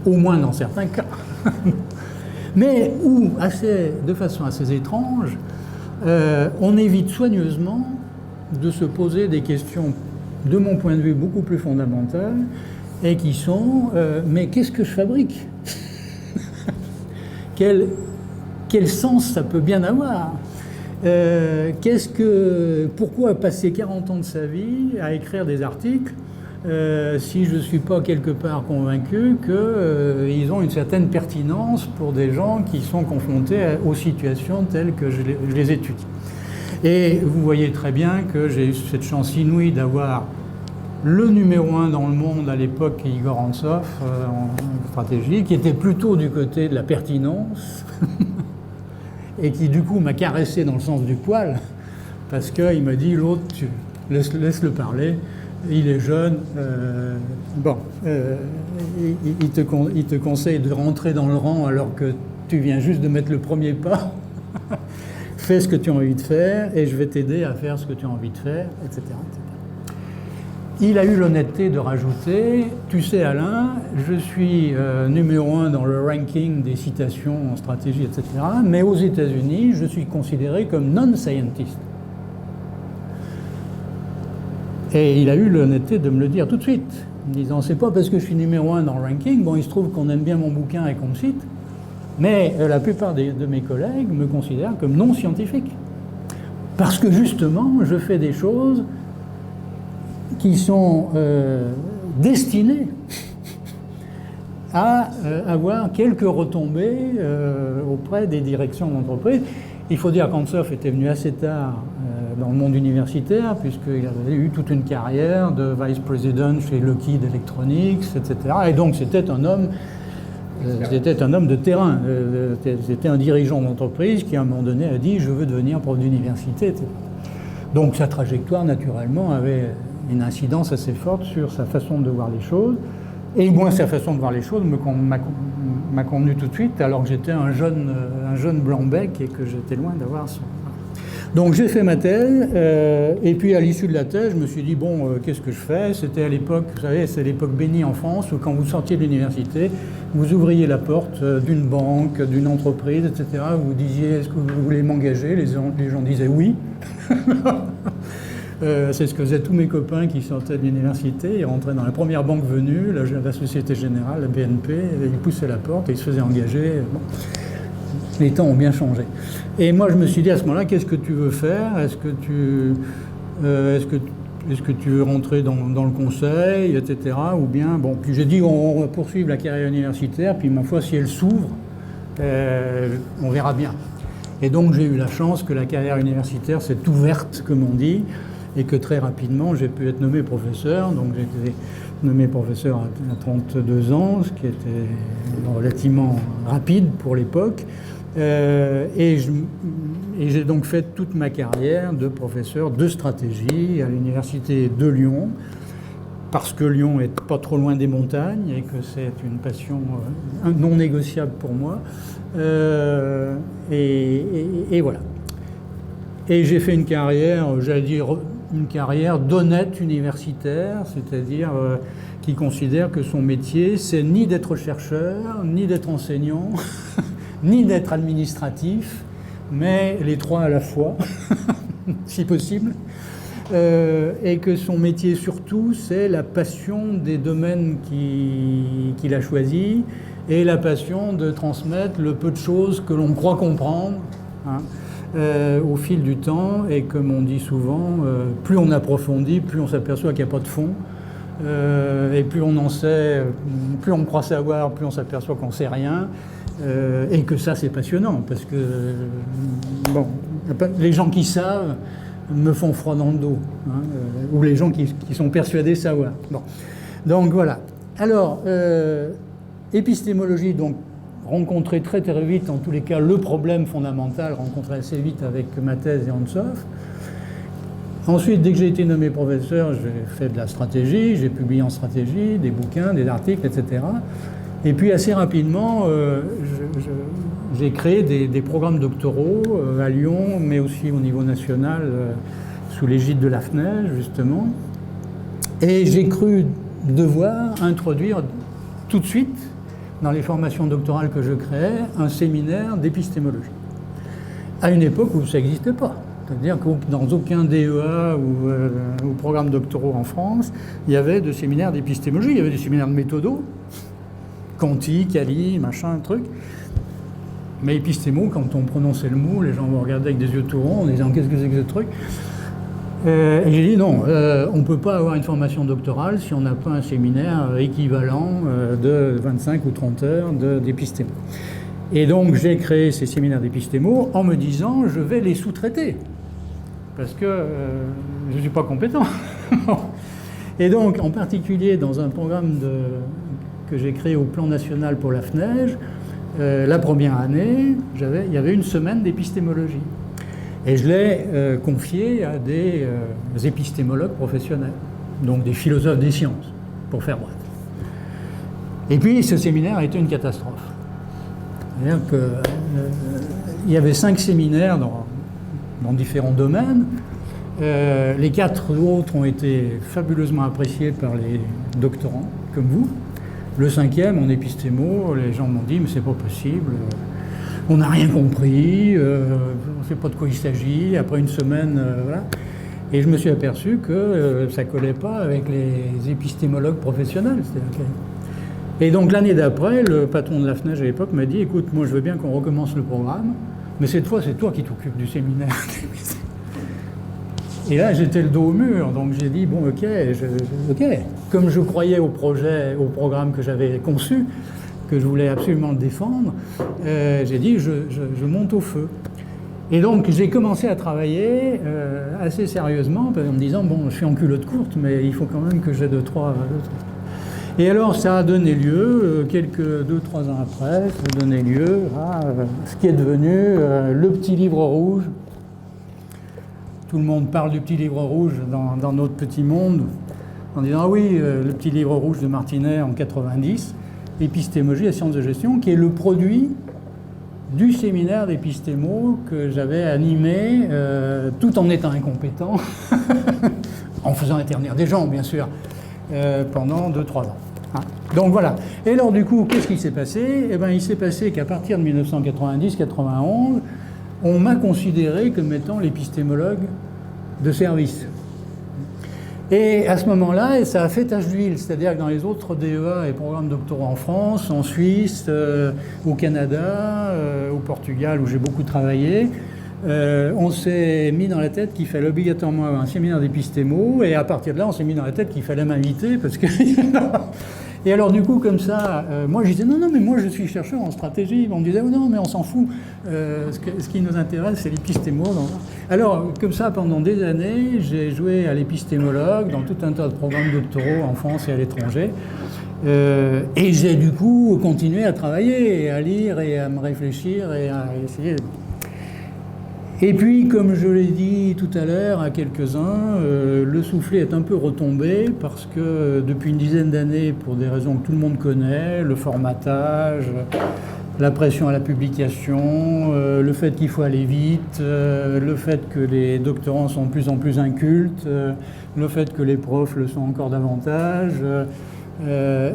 au moins dans certains cas. Mais où, de façon assez étrange, on évite soigneusement de se poser des questions, de mon point de vue, beaucoup plus fondamentales, et qui sont mais qu'est-ce que je fabrique? Quel sens ça peut bien avoir? Pourquoi passer 40 ans de sa vie à écrire des articles si je ne suis pas quelque part convaincu qu'ils ont une certaine pertinence pour des gens qui sont confrontés aux situations telles que je les étudie. Et vous voyez très bien que j'ai eu cette chance inouïe d'avoir le numéro 1 dans le monde à l'époque, Igor Antsov, en stratégie, qui était plutôt du côté de la pertinence, et qui du coup m'a caressé dans le sens du poil, parce qu'il m'a dit, l'autre, laisse-le parler, il est jeune, il te conseille de rentrer dans le rang alors que tu viens juste de mettre le premier pas, fais ce que tu as envie de faire, et je vais t'aider à faire ce que tu as envie de faire, etc. etc. il a eu l'honnêteté de rajouter « Tu sais Alain, je suis numéro 1 dans le ranking des citations en stratégie, etc. Mais aux États-Unis, je suis considéré comme non-scientist. » Et il a eu l'honnêteté de me le dire tout de suite, en me disant « C'est pas parce que je suis numéro 1 dans le ranking, bon, il se trouve qu'on aime bien mon bouquin et qu'on me cite, mais la plupart de mes collègues me considèrent comme non-scientifique. Parce que justement, je fais des choses qui sont destinées à avoir quelques retombées auprès des directions d'entreprise. Il faut dire qu'Antsoff était venu assez tard dans le monde universitaire, puisqu'il avait eu toute une carrière de vice-président chez Lockheed Electronics, etc. Et donc c'était un homme de terrain. C'était un dirigeant d'entreprise qui, à un moment donné, a dit « Je veux devenir prof d'université », etc. Donc sa trajectoire, naturellement, avait une incidence assez forte sur sa façon de voir les choses. Et moi, sa façon de voir les choses m'a convenu tout de suite, alors que j'étais un jeune blanc-bec et que j'étais loin d'avoir son... Donc j'ai fait ma thèse, et puis à l'issue de la thèse, je me suis dit, bon, qu'est-ce que je fais? C'était à l'époque, vous savez, c'est l'époque bénie en France, où quand vous sortiez de l'université, vous ouvriez la porte d'une banque, d'une entreprise, etc. Vous disiez, est-ce que vous voulez m'engager? Les gens disaient oui. C'est ce que faisaient tous mes copains qui sortaient de l'université. Ils rentraient dans la première banque venue, la Société Générale, la BNP, et ils poussaient la porte et ils se faisaient engager. Bon. Les temps ont bien changé. Et moi, je me suis dit à ce moment-là, qu'est-ce que tu veux faire? Est-ce que tu veux rentrer dans le conseil, etc. Ou bien, bon, puis j'ai dit, on va poursuivre la carrière universitaire, puis ma foi, si elle s'ouvre, on verra bien. Et donc, j'ai eu la chance que la carrière universitaire s'est ouverte, comme on dit, et que très rapidement, j'ai pu être nommé professeur. Donc, j'ai été nommé professeur à 32 ans, ce qui était relativement rapide pour l'époque. Et j'ai donc fait toute ma carrière de professeur de stratégie à l'université de Lyon, parce que Lyon est pas trop loin des montagnes et que c'est une passion non négociable pour moi. Et voilà. Et j'ai fait une carrière, j'allais dire, une carrière d'honnête universitaire, c'est-à-dire qui considère que son métier, c'est ni d'être chercheur, ni d'être enseignant, ni d'être administratif, mais les trois à la fois, si possible. Et que son métier surtout, c'est la passion des domaines qu'il a choisis et la passion de transmettre le peu de choses que l'on croit comprendre au fil du temps. Et comme on dit souvent, plus on approfondit, plus on s'aperçoit qu'il n'y a pas de fond. Et plus on en sait, plus on croit savoir, plus on s'aperçoit qu'on ne sait rien. Et que ça, c'est passionnant, parce que bon, les gens qui savent me font froid dans le dos, ou les gens qui sont persuadés savoir. Bon. Donc voilà. Alors, épistémologie, donc rencontré très très vite, en tous les cas, le problème fondamental, rencontré assez vite avec ma thèse et Antsoff. Ensuite, dès que j'ai été nommé professeur, j'ai fait de la stratégie, j'ai publié en stratégie, des bouquins, des articles, etc. Et puis assez rapidement, j'ai créé des programmes doctoraux à Lyon, mais aussi au niveau national, sous l'égide de la FNEJ, justement. Et j'ai cru devoir introduire tout de suite, dans les formations doctorales que je créais, un séminaire d'épistémologie. À une époque où ça n'existait pas. C'est-à-dire que dans aucun DEA ou programme doctoraux en France, il y avait de séminaires d'épistémologie. Il y avait des séminaires de méthodo, Conti, Cali, machin, truc. Mais épistémo, quand on prononçait le mot, les gens vous regardaient avec des yeux tout ronds en disant qu'est-ce que c'est que ce truc. Et j'ai dit non, on ne peut pas avoir une formation doctorale si on n'a pas un séminaire équivalent de 25 ou 30 heures d'épistémo. Et donc j'ai créé ces séminaires d'épistémo en me disant je vais les sous-traiter parce que je ne suis pas compétent. Et donc en particulier dans un programme que j'ai créé au plan national pour la FNEJ, la première année, il y avait une semaine d'épistémologie. Et je l'ai confié à des épistémologues professionnels, donc des philosophes des sciences, pour faire bref. Et puis ce séminaire a été une catastrophe. C'est-à-dire qu'il y avait 5 séminaires dans différents domaines, Les 4 autres ont été fabuleusement appréciés par les doctorants, comme vous. Le 5e, en épistémo, les gens m'ont dit, mais c'est pas possible, on n'a rien compris, on ne sait pas de quoi il s'agit. Après une semaine, voilà. Et je me suis aperçu que ça ne collait pas avec les épistémologues professionnels. Et donc l'année d'après, le patron de la FNEJ à l'époque m'a dit, écoute, moi je veux bien qu'on recommence le programme, mais cette fois c'est toi qui t'occupes du séminaire. Et là j'étais le dos au mur, donc j'ai dit, bon ok. Comme je croyais au projet, au programme que j'avais conçu, que je voulais absolument le défendre, j'ai dit, je monte au feu. Et donc j'ai commencé à travailler assez sérieusement, en me disant, bon, je suis en culotte courte, mais il faut quand même que j'ai 2-3... Et alors ça a donné lieu, 2-3 ans après, ça a donné lieu à ce qui est devenu le petit livre rouge. Tout le monde parle du petit livre rouge dans notre petit monde, en disant, ah oui, le petit livre rouge de Martinet en 90, Épistémologie et sciences de gestion, qui est le produit du séminaire d'épistémo que j'avais animé tout en étant incompétent, en faisant intervenir des gens, bien sûr, pendant 2-3 ans. Hein. Donc voilà. Et alors du coup, qu'est-ce qui s'est passé? Eh bien, il s'est passé qu'à partir de 1990-91, on m'a considéré comme étant l'épistémologue de service. Et à ce moment-là, ça a fait tache d'huile, c'est-à-dire que dans les autres DEA et programmes doctoraux en France, en Suisse, au Canada, au Portugal, où j'ai beaucoup travaillé, on s'est mis dans la tête qu'il fallait obligatoirement avoir un séminaire d'épistémo, et à partir de là, on s'est mis dans la tête qu'il fallait m'inviter, parce que... Et alors du coup, comme ça, moi je disais, non, mais moi je suis chercheur en stratégie. On me disait, oh, non, mais on s'en fout, ce qui nous intéresse, c'est l'épistémo. Alors, comme ça, pendant des années, j'ai joué à l'épistémologue dans tout un tas de programmes doctoraux en France et à l'étranger. Et j'ai du coup continué à travailler, et à lire, et à me réfléchir, et à essayer... Et puis, comme je l'ai dit tout à l'heure à quelques-uns, le soufflet est un peu retombé parce que depuis une dizaine d'années, pour des raisons que tout le monde connaît, le formatage, la pression à la publication, le fait qu'il faut aller vite, le fait que les doctorants sont de plus en plus incultes, le fait que les profs le sont encore davantage,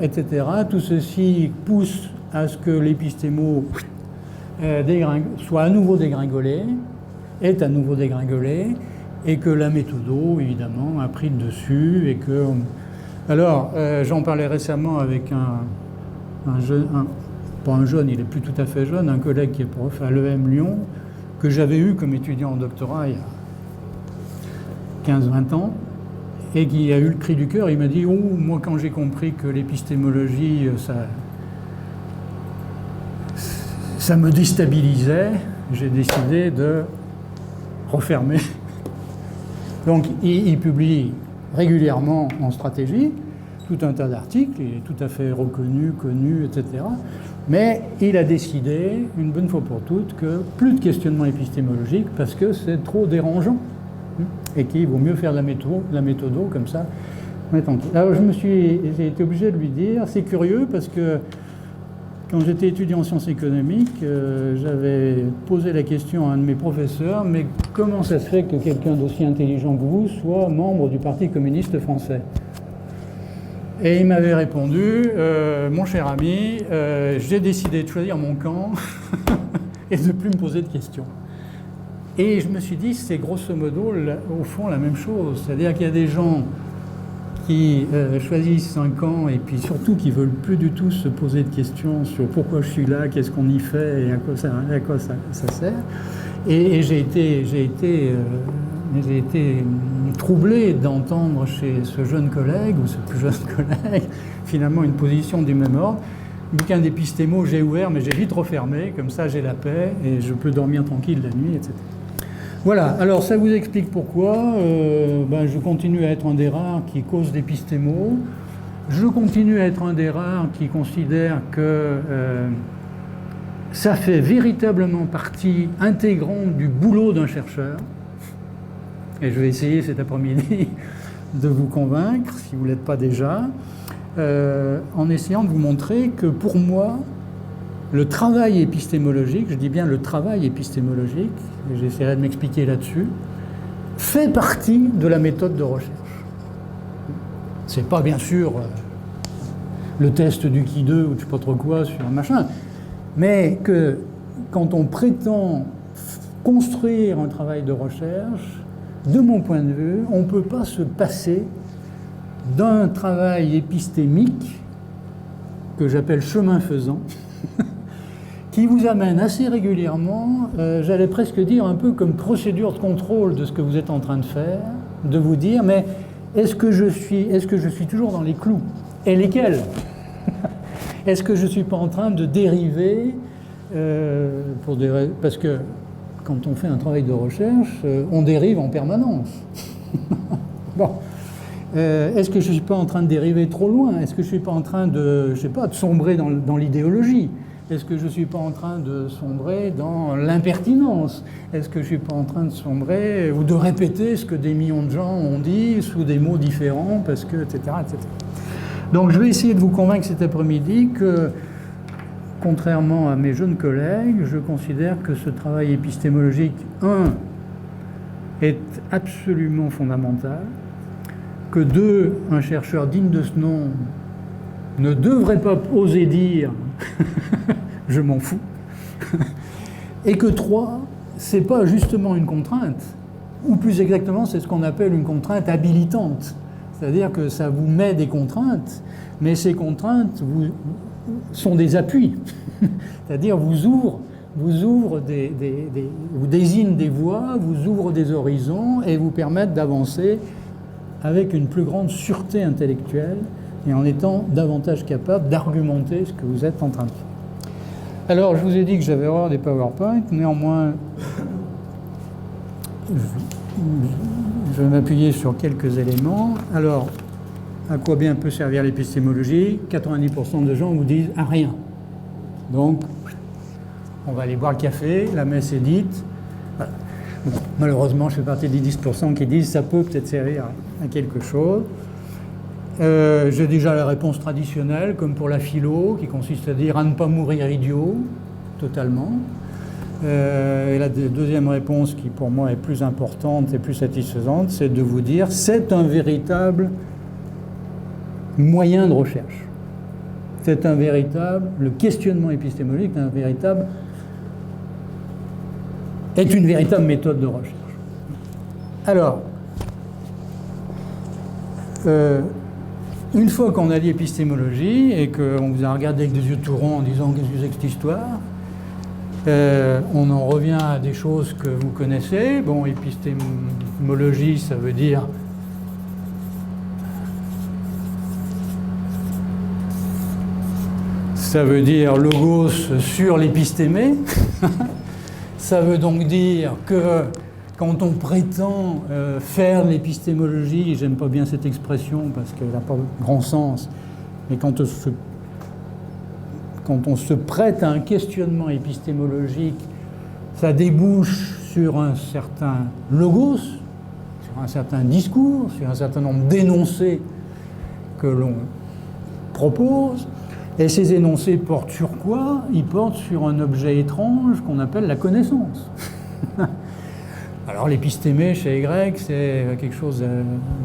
etc. Tout ceci pousse à ce que l'épistémo soit à nouveau dégringolé, est à nouveau dégringolé, et que la méthodo, évidemment, a pris le dessus, et que... Alors, j'en parlais récemment avec un jeune, pas un jeune, il est plus tout à fait jeune, un collègue qui est prof à l'EM Lyon, que j'avais eu comme étudiant en doctorat il y a 15-20 ans, et qui a eu le cri du cœur. Il m'a dit, oh, moi, quand j'ai compris que l'épistémologie, ça me déstabilisait, j'ai décidé de refermer. Donc il publie régulièrement en stratégie tout un tas d'articles, il est tout à fait reconnu, connu, etc. Mais il a décidé, une bonne fois pour toutes, que plus de questionnement épistémologique parce que c'est trop dérangeant et qu'il vaut mieux faire la méthodo comme ça. Alors j'ai été obligé de lui dire, c'est curieux parce que quand j'étais étudiant en sciences économiques, j'avais posé la question à un de mes professeurs, mais comment ça se fait que quelqu'un d'aussi intelligent que vous soit membre du Parti communiste français? Et il m'avait répondu, mon cher ami, j'ai décidé de choisir mon camp et de ne plus me poser de questions. Et je me suis dit, c'est grosso modo, au fond, la même chose. C'est-à-dire qu'il y a des gens qui choisissent un camp et puis surtout qui ne veulent plus du tout se poser de questions sur pourquoi je suis là, qu'est-ce qu'on y fait et à quoi ça sert. Et j'ai été troublé d'entendre chez ce jeune collègue ou ce plus jeune collègue finalement une position du même ordre. Le bouquin d'épistémo, j'ai ouvert mais j'ai vite refermé, comme ça j'ai la paix et je peux dormir tranquille la nuit, etc. Voilà, alors ça vous explique pourquoi je continue à être un des rares qui cause d'épistémo. Je continue à être un des rares qui considère que ça fait véritablement partie intégrante du boulot d'un chercheur. Et je vais essayer cet après-midi de vous convaincre, si vous ne l'êtes pas déjà, en essayant de vous montrer que pour moi, le travail épistémologique, je dis bien le travail épistémologique, et j'essaierai de m'expliquer là-dessus, fait partie de la méthode de recherche. C'est pas bien sûr le test du qui 2 ou je sais pas trop quoi sur un machin, mais que quand on prétend construire un travail de recherche, de mon point de vue, on ne peut pas se passer d'un travail épistémique que j'appelle chemin faisant, qui vous amène assez régulièrement, j'allais presque dire un peu comme procédure de contrôle de ce que vous êtes en train de faire, de vous dire, mais est-ce que je suis toujours dans les clous? Et lesquels? Est-ce que je ne suis pas en train de dériver parce que quand on fait un travail de recherche, on dérive en permanence. Bon. Est-ce que je ne suis pas en train de dériver trop loin? Est-ce que je ne suis pas en train de, je sais pas, de sombrer dans l'idéologie? Est-ce que je ne suis pas en train de sombrer dans l'impertinence? Est-ce que je ne suis pas en train de sombrer ou de répéter ce que des millions de gens ont dit sous des mots différents, parce que, etc., etc. Donc je vais essayer de vous convaincre cet après-midi que, contrairement à mes jeunes collègues, je considère que ce travail épistémologique, est absolument fondamental, que 2, un chercheur digne de ce nom ne devrait pas oser dire « je m'en fous », et que 3, c'est pas justement une contrainte, ou plus exactement, c'est ce qu'on appelle une contrainte habilitante. C'est-à-dire que ça vous met des contraintes, mais ces contraintes sont des appuis. C'est-à-dire vous ouvrent vous désignent des voies, vous ouvrent des horizons et vous permettent d'avancer avec une plus grande sûreté intellectuelle et en étant davantage capable d'argumenter ce que vous êtes en train de faire. Alors, je vous ai dit que j'avais horreur des PowerPoint, néanmoins, je vais m'appuyer sur quelques éléments. Alors, à quoi bien peut servir l'épistémologie? 90% de gens vous disent à rien. Donc, on va aller boire le café, la messe est dite. Voilà. Bon, malheureusement, je fais partie des 10% qui disent ça peut peut-être servir à quelque chose. J'ai déjà la réponse traditionnelle, comme pour la philo, qui consiste à dire à ne pas mourir idiot, totalement. Et la deuxième réponse, qui pour moi est plus importante et plus satisfaisante, c'est de vous dire c'est un véritable moyen de recherche. C'est un véritable, le questionnement épistémologique est une véritable méthode de recherche. Alors, une fois qu'on a dit épistémologie et qu'on vous a regardé avec des yeux tout ronds en disant qu'est-ce que c'est que cette histoire, on en revient à des choses que vous connaissez. Bon, épistémologie, ça veut dire logos sur l'épistémé. Ça veut donc dire que quand on prétend faire de l'épistémologie, j'aime pas bien cette expression parce qu'elle n'a pas grand sens, mais quand on se prête à un questionnement épistémologique, ça débouche sur un certain logos, sur un certain discours, sur un certain nombre d'énoncés que l'on propose. Et ces énoncés portent sur quoi? Ils portent sur un objet étrange qu'on appelle la connaissance. Alors l'épistémé chez les Grecs, c'est quelque chose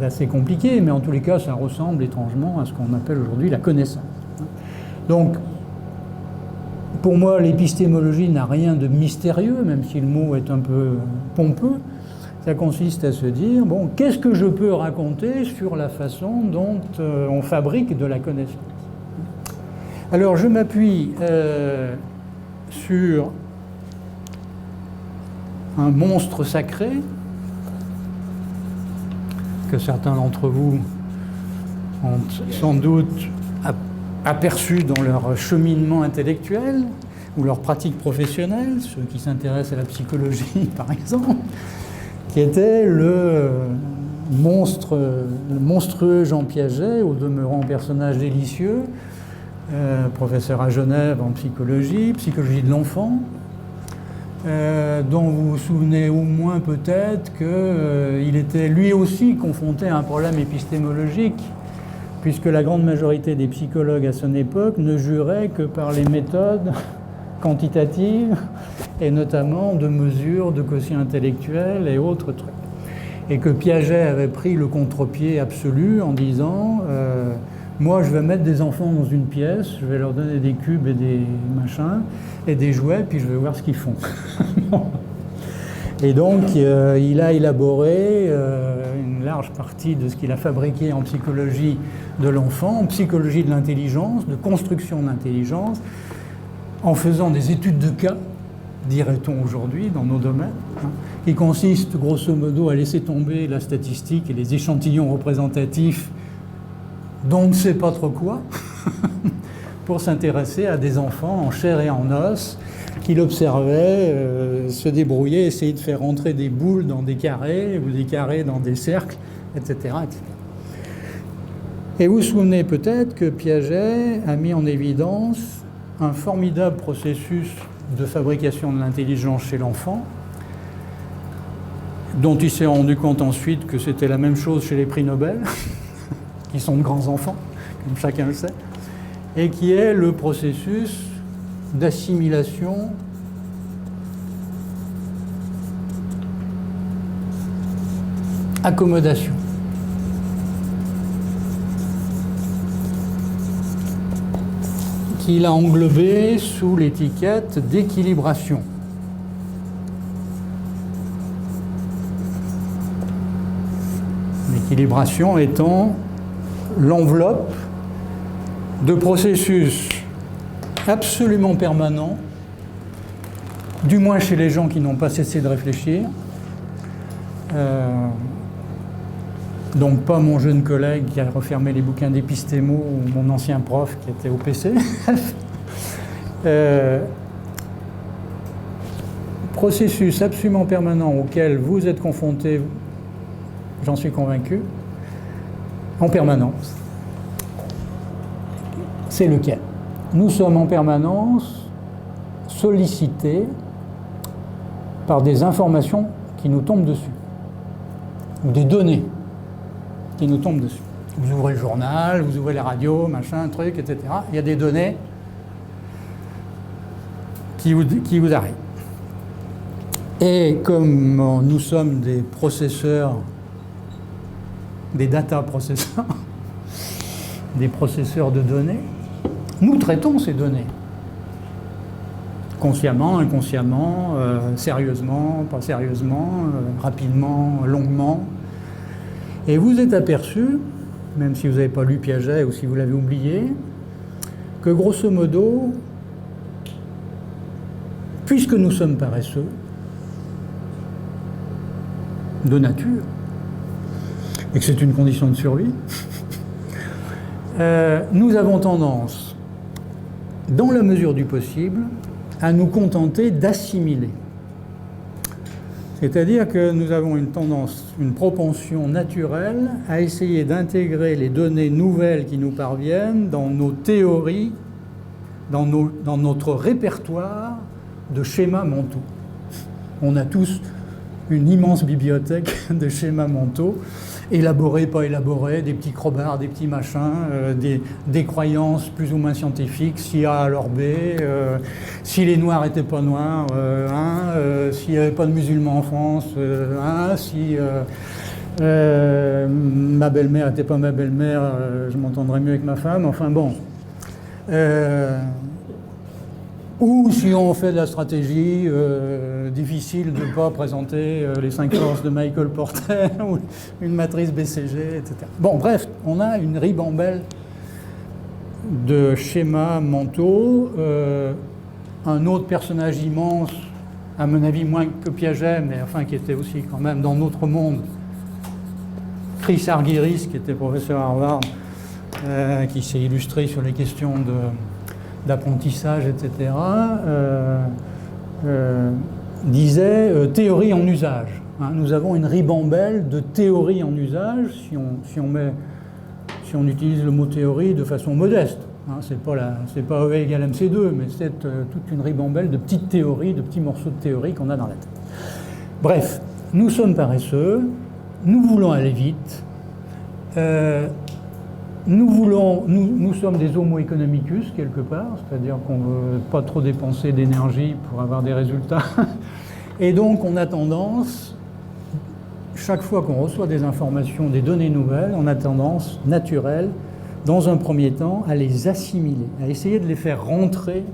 d'assez compliqué, mais en tous les cas, ça ressemble étrangement à ce qu'on appelle aujourd'hui la connaissance. Donc, pour moi, l'épistémologie n'a rien de mystérieux, même si le mot est un peu pompeux. Ça consiste à se dire, bon, qu'est-ce que je peux raconter sur la façon dont on fabrique de la connaissance? Alors, je m'appuie sur un monstre sacré que certains d'entre vous ont sans doute aperçu dans leur cheminement intellectuel ou leur pratique professionnelle, ceux qui s'intéressent à la psychologie par exemple, qui était le monstrueux Jean Piaget, au demeurant personnage délicieux, professeur à Genève en psychologie de l'enfant, dont vous vous souvenez au moins peut-être qu'il était lui aussi confronté à un problème épistémologique, puisque la grande majorité des psychologues à son époque ne juraient que par les méthodes quantitatives, et notamment de mesures de quotient intellectuel et autres trucs. et que Piaget avait pris le contre-pied absolu en disant moi je vais mettre des enfants dans une pièce, je vais leur donner des cubes et des machins et des jouets, puis je vais voir ce qu'ils font. Et donc il a élaboré une large partie de ce qu'il a fabriqué en psychologie de l'enfant, en psychologie de l'intelligence, de construction de l'intelligence, en faisant des études de cas, dirait-on aujourd'hui, dans nos domaines, qui consistent grosso modo à laisser tomber la statistique et les échantillons représentatifs dont on ne sait pas trop quoi, pour s'intéresser à des enfants en chair et en os, qu'il observait se débrouiller, essayer de faire entrer des boules dans des carrés, ou des carrés dans des cercles, etc., etc. Et vous vous souvenez peut-être que Piaget a mis en évidence un formidable processus de fabrication de l'intelligence chez l'enfant, dont il s'est rendu compte ensuite que c'était la même chose chez les prix Nobel, qui sont de grands enfants, comme chacun le sait, et qui est le processus d'assimilation accommodation. Qu'il a englobé sous l'étiquette d'équilibration. L'équilibration étant l'enveloppe de processus absolument permanents, du moins chez les gens qui n'ont pas cessé de réfléchir. Donc pas mon jeune collègue qui a refermé les bouquins d'épistémo ou mon ancien prof qui était au PC. Processus absolument permanent auquel vous êtes confrontés, j'en suis convaincu, en permanence. C'est lequel? Nous sommes en permanence sollicités par des informations qui nous tombent dessus, ou des données qui nous tombent dessus. Vous ouvrez le journal, vous ouvrez la radio, machin, truc, etc. Il y a des données qui vous arrivent. Et comme nous sommes des processeurs, des data processeurs, des processeurs de données, nous traitons ces données. Consciemment, inconsciemment, sérieusement, pas sérieusement, rapidement, longuement. Et vous êtes aperçu, même si vous n'avez pas lu Piaget ou si vous l'avez oublié, que grosso modo, puisque nous sommes paresseux, de nature, et que c'est une condition de survie, nous avons tendance, dans la mesure du possible, à nous contenter d'assimiler. C'est-à-dire que nous avons une tendance, une propension naturelle à essayer d'intégrer les données nouvelles qui nous parviennent dans nos théories, dans notre répertoire de schémas mentaux. On a tous une immense bibliothèque de schémas mentaux, élaborés, pas élaborés, des petits crobards, des petits machins, des croyances plus ou moins scientifiques, si A alors B, si les Noirs n'étaient pas Noirs, s'il n'y avait pas de musulmans en France, si ma belle-mère n'était pas ma belle-mère, je m'entendrais mieux avec ma femme, enfin bon. Ou si on fait de la stratégie, difficile de ne pas présenter les 5 forces de Michael Porter ou une matrice BCG, etc. Bon, bref, on a une ribambelle de schémas mentaux. Un autre personnage immense, à mon avis moins que Piaget, mais enfin qui était aussi quand même dans notre monde, Chris Argyris, qui était professeur à Harvard, qui s'est illustré sur les questions d'apprentissage, etc., disait théorie en usage. Nous avons une ribambelle de théories en usage, si on utilise le mot théorie de façon modeste. C'est pas E égale MC2, mais c'est toute une ribambelle de petites théories, de petits morceaux de théorie qu'on a dans la tête. Bref, nous sommes paresseux, nous voulons aller vite, nous sommes des homo economicus quelque part, c'est-à-dire qu'on ne veut pas trop dépenser d'énergie pour avoir des résultats. Et donc on a tendance, chaque fois qu'on reçoit des informations, des données nouvelles, on a tendance naturelle, dans un premier temps, à les assimiler, à essayer de les faire rentrer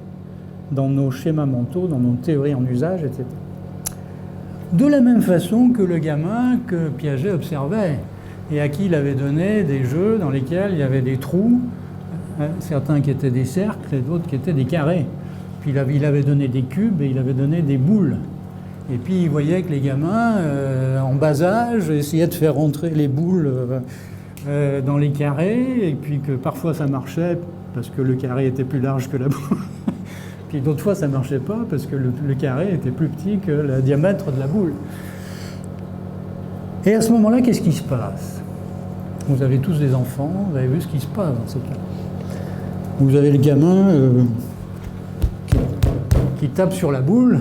dans nos schémas mentaux, dans nos théories en usage, etc. De la même façon que le gamin que Piaget observait et à qui il avait donné des jeux dans lesquels il y avait des trous, certains qui étaient des cercles et d'autres qui étaient des carrés. Puis il avait donné des cubes et il avait donné des boules. Et puis il voyait que les gamins, en bas âge, essayaient de faire rentrer les boules dans les carrés, et puis que parfois ça marchait parce que le carré était plus large que la boule. Puis d'autres fois ça ne marchait pas parce que le carré était plus petit que le diamètre de la boule. Et à ce moment-là, qu'est-ce qui se passe? Vous avez tous des enfants, vous avez vu ce qui se passe dans ce cas. Vous avez le gamin qui tape sur la boule,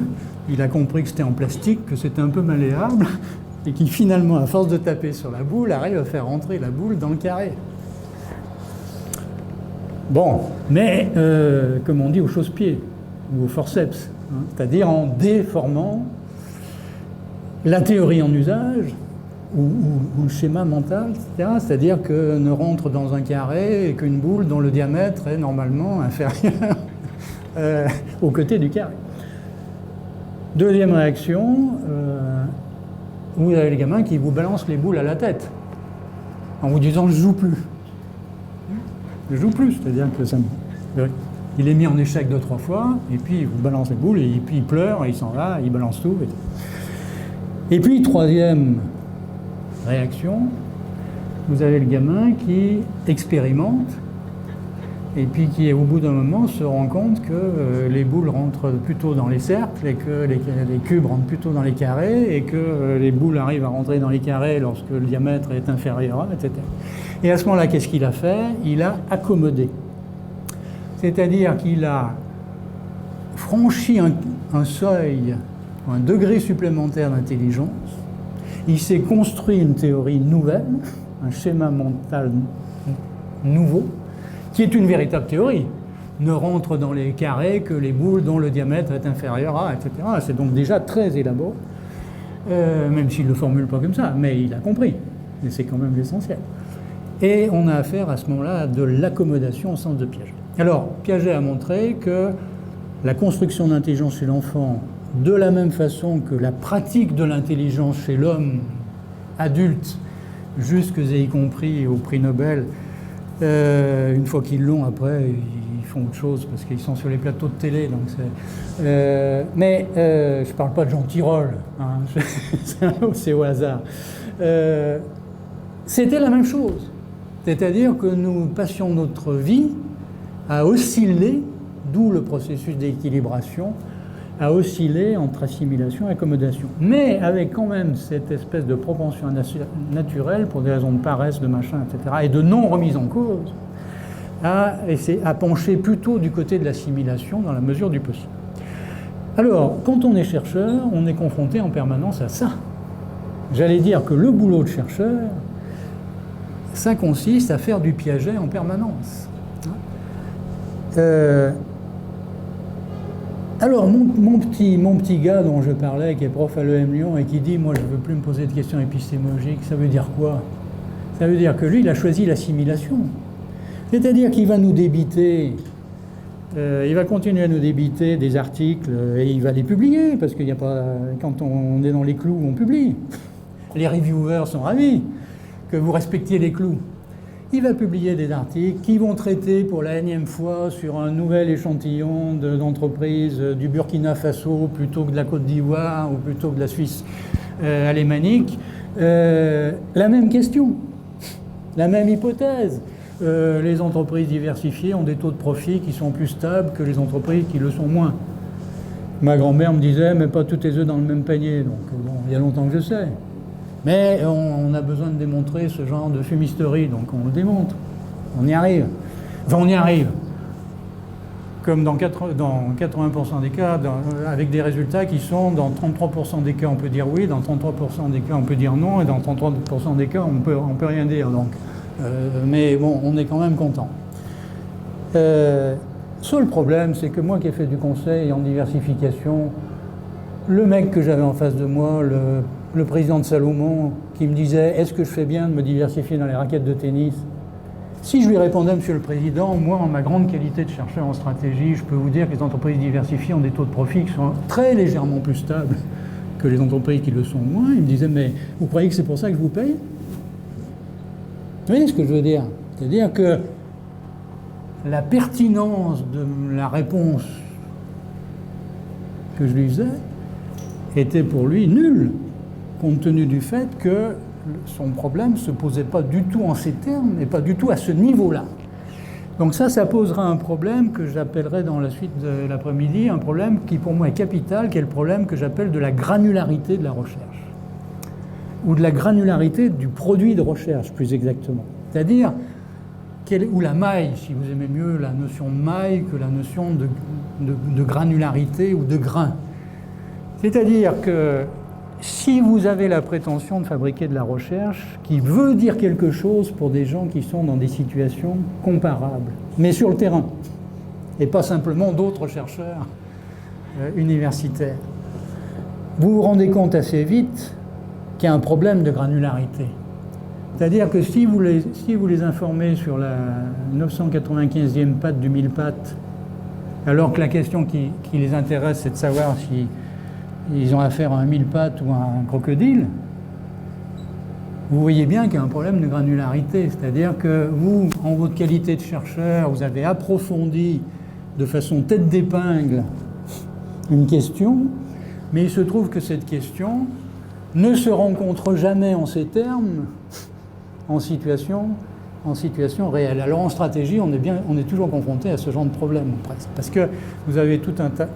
il a compris que c'était en plastique, que c'était un peu malléable, et qui finalement, à force de taper sur la boule, arrive à faire rentrer la boule dans le carré. Bon, mais comme on dit, au chausse-pied, ou au forceps, hein, c'est-à-dire en déformant la théorie en usage, ou le schéma mental, etc. C'est-à-dire que ne rentre dans un carré qu'une boule dont le diamètre est normalement inférieur au côté du carré. Deuxième réaction, vous avez les gamins qui vous balancent les boules à la tête en vous disant « je joue plus ». Je joue plus, c'est-à-dire que ça, il est mis en échec 2-3 fois, et puis il vous balance les boules, et puis il pleure, et il s'en va, il balance tout. Et puis, troisième réaction, vous avez le gamin qui expérimente, et puis qui, au bout d'un moment, se rend compte que les boules rentrent plutôt dans les cercles, et que les cubes rentrent plutôt dans les carrés, et que les boules arrivent à rentrer dans les carrés lorsque le diamètre est inférieur, etc. Et à ce moment-là, qu'est-ce qu'il a fait? Il a accommodé. C'est-à-dire qu'il a franchi un seuil, un degré supplémentaire d'intelligence. Il s'est construit une théorie nouvelle, un schéma mental nouveau, qui est une véritable théorie. Ne rentre dans les carrés que les boules dont le diamètre est inférieur à, etc. C'est donc déjà très élaboré, même s'il ne le formule pas comme ça, mais il a compris. Et c'est quand même l'essentiel. Et on a affaire à ce moment-là à de l'accommodation au sens de Piaget. Alors, Piaget a montré que la construction d'intelligence chez l'enfant, de la même façon que la pratique de l'intelligence chez l'homme adulte, jusque et y compris au prix Nobel, une fois qu'ils l'ont, après, ils font autre chose parce qu'ils sont sur les plateaux de télé. Donc mais je ne parle pas de Jean Tirole, hein, c'est au hasard. C'était la même chose. C'est-à-dire que nous passions notre vie à osciller, d'où le processus d'équilibration, à osciller entre assimilation et accommodation. Mais avec quand même cette espèce de propension naturelle, pour des raisons de paresse, de machin, etc., et de non-remise en cause, à pencher plutôt du côté de l'assimilation dans la mesure du possible. Alors, quand on est chercheur, on est confronté en permanence à ça. J'allais dire que le boulot de chercheur, ça consiste à faire du Piaget en permanence. Alors, mon petit gars dont je parlais, qui est prof à l'EM Lyon et qui dit « moi, je ne veux plus me poser de questions épistémologiques », ça veut dire quoi? Ça veut dire que lui, il a choisi l'assimilation. C'est-à-dire qu'il va nous débiter, il va continuer à nous débiter des articles et il va les publier, parce qu'il n'y a pas, quand on est dans les clous, on publie. Les reviewers sont ravis que vous respectiez les clous. Il va publier des articles qui vont traiter pour la énième fois sur un nouvel échantillon d'entreprises du Burkina Faso plutôt que de la Côte d'Ivoire ou plutôt que de la Suisse alémanique. La même question, la même hypothèse. Les entreprises diversifiées ont des taux de profit qui sont plus stables que les entreprises qui le sont moins. Ma grand-mère me disait, mais pas tous tes œufs dans le même panier. Donc bon, il y a longtemps que je sais. Mais on a besoin de démontrer ce genre de fumisterie, donc on le démontre. On y arrive. Enfin, on y arrive. Comme dans 80% des cas, avec des résultats qui sont, dans 33% des cas, on peut dire oui, dans 33% des cas, on peut dire non, et dans 33% des cas, on peut rien dire. Donc. Mais bon, on est quand même content. Seul problème, c'est que moi qui ai fait du conseil en diversification, le mec que j'avais en face de moi, le président de Salomon, qui me disait « Est-ce que je fais bien de me diversifier dans les raquettes de tennis ?» Si je lui répondais « Monsieur le Président, moi, en ma grande qualité de chercheur en stratégie, je peux vous dire que les entreprises diversifiées ont des taux de profit qui sont très légèrement plus stables que les entreprises qui le sont moins. » Il me disait « Mais vous croyez que c'est pour ça que je vous paye ?» Vous voyez ce que je veux dire? C'est-à-dire que la pertinence de la réponse que je lui faisais était pour lui nulle, compte tenu du fait que son problème ne se posait pas du tout en ces termes et pas du tout à ce niveau-là. Donc ça posera un problème que j'appellerai dans la suite de l'après-midi, un problème qui pour moi est capital, qui est le problème que j'appelle de la granularité de la recherche, ou de la granularité du produit de recherche, plus exactement. C'est-à-dire, ou la maille, si vous aimez mieux la notion de maille que la notion de granularité ou de grain. C'est-à-dire que si vous avez la prétention de fabriquer de la recherche qui veut dire quelque chose pour des gens qui sont dans des situations comparables, mais sur le terrain, et pas simplement d'autres chercheurs universitaires, vous vous rendez compte assez vite qu'il y a un problème de granularité. C'est-à-dire que si vous les informez sur la 995e patte du 1000 pattes, alors que la question qui les intéresse, c'est de savoir si ils ont affaire à un 1000 pattes ou à un crocodile, vous voyez bien qu'il y a un problème de granularité. C'est-à-dire que vous, en votre qualité de chercheur, vous avez approfondi de façon tête d'épingle une question, mais il se trouve que cette question ne se rencontre jamais en ces termes en situation réelle. Alors en stratégie, on est toujours confronté à ce genre de problème, presque. Parce que vous avez tout un tas...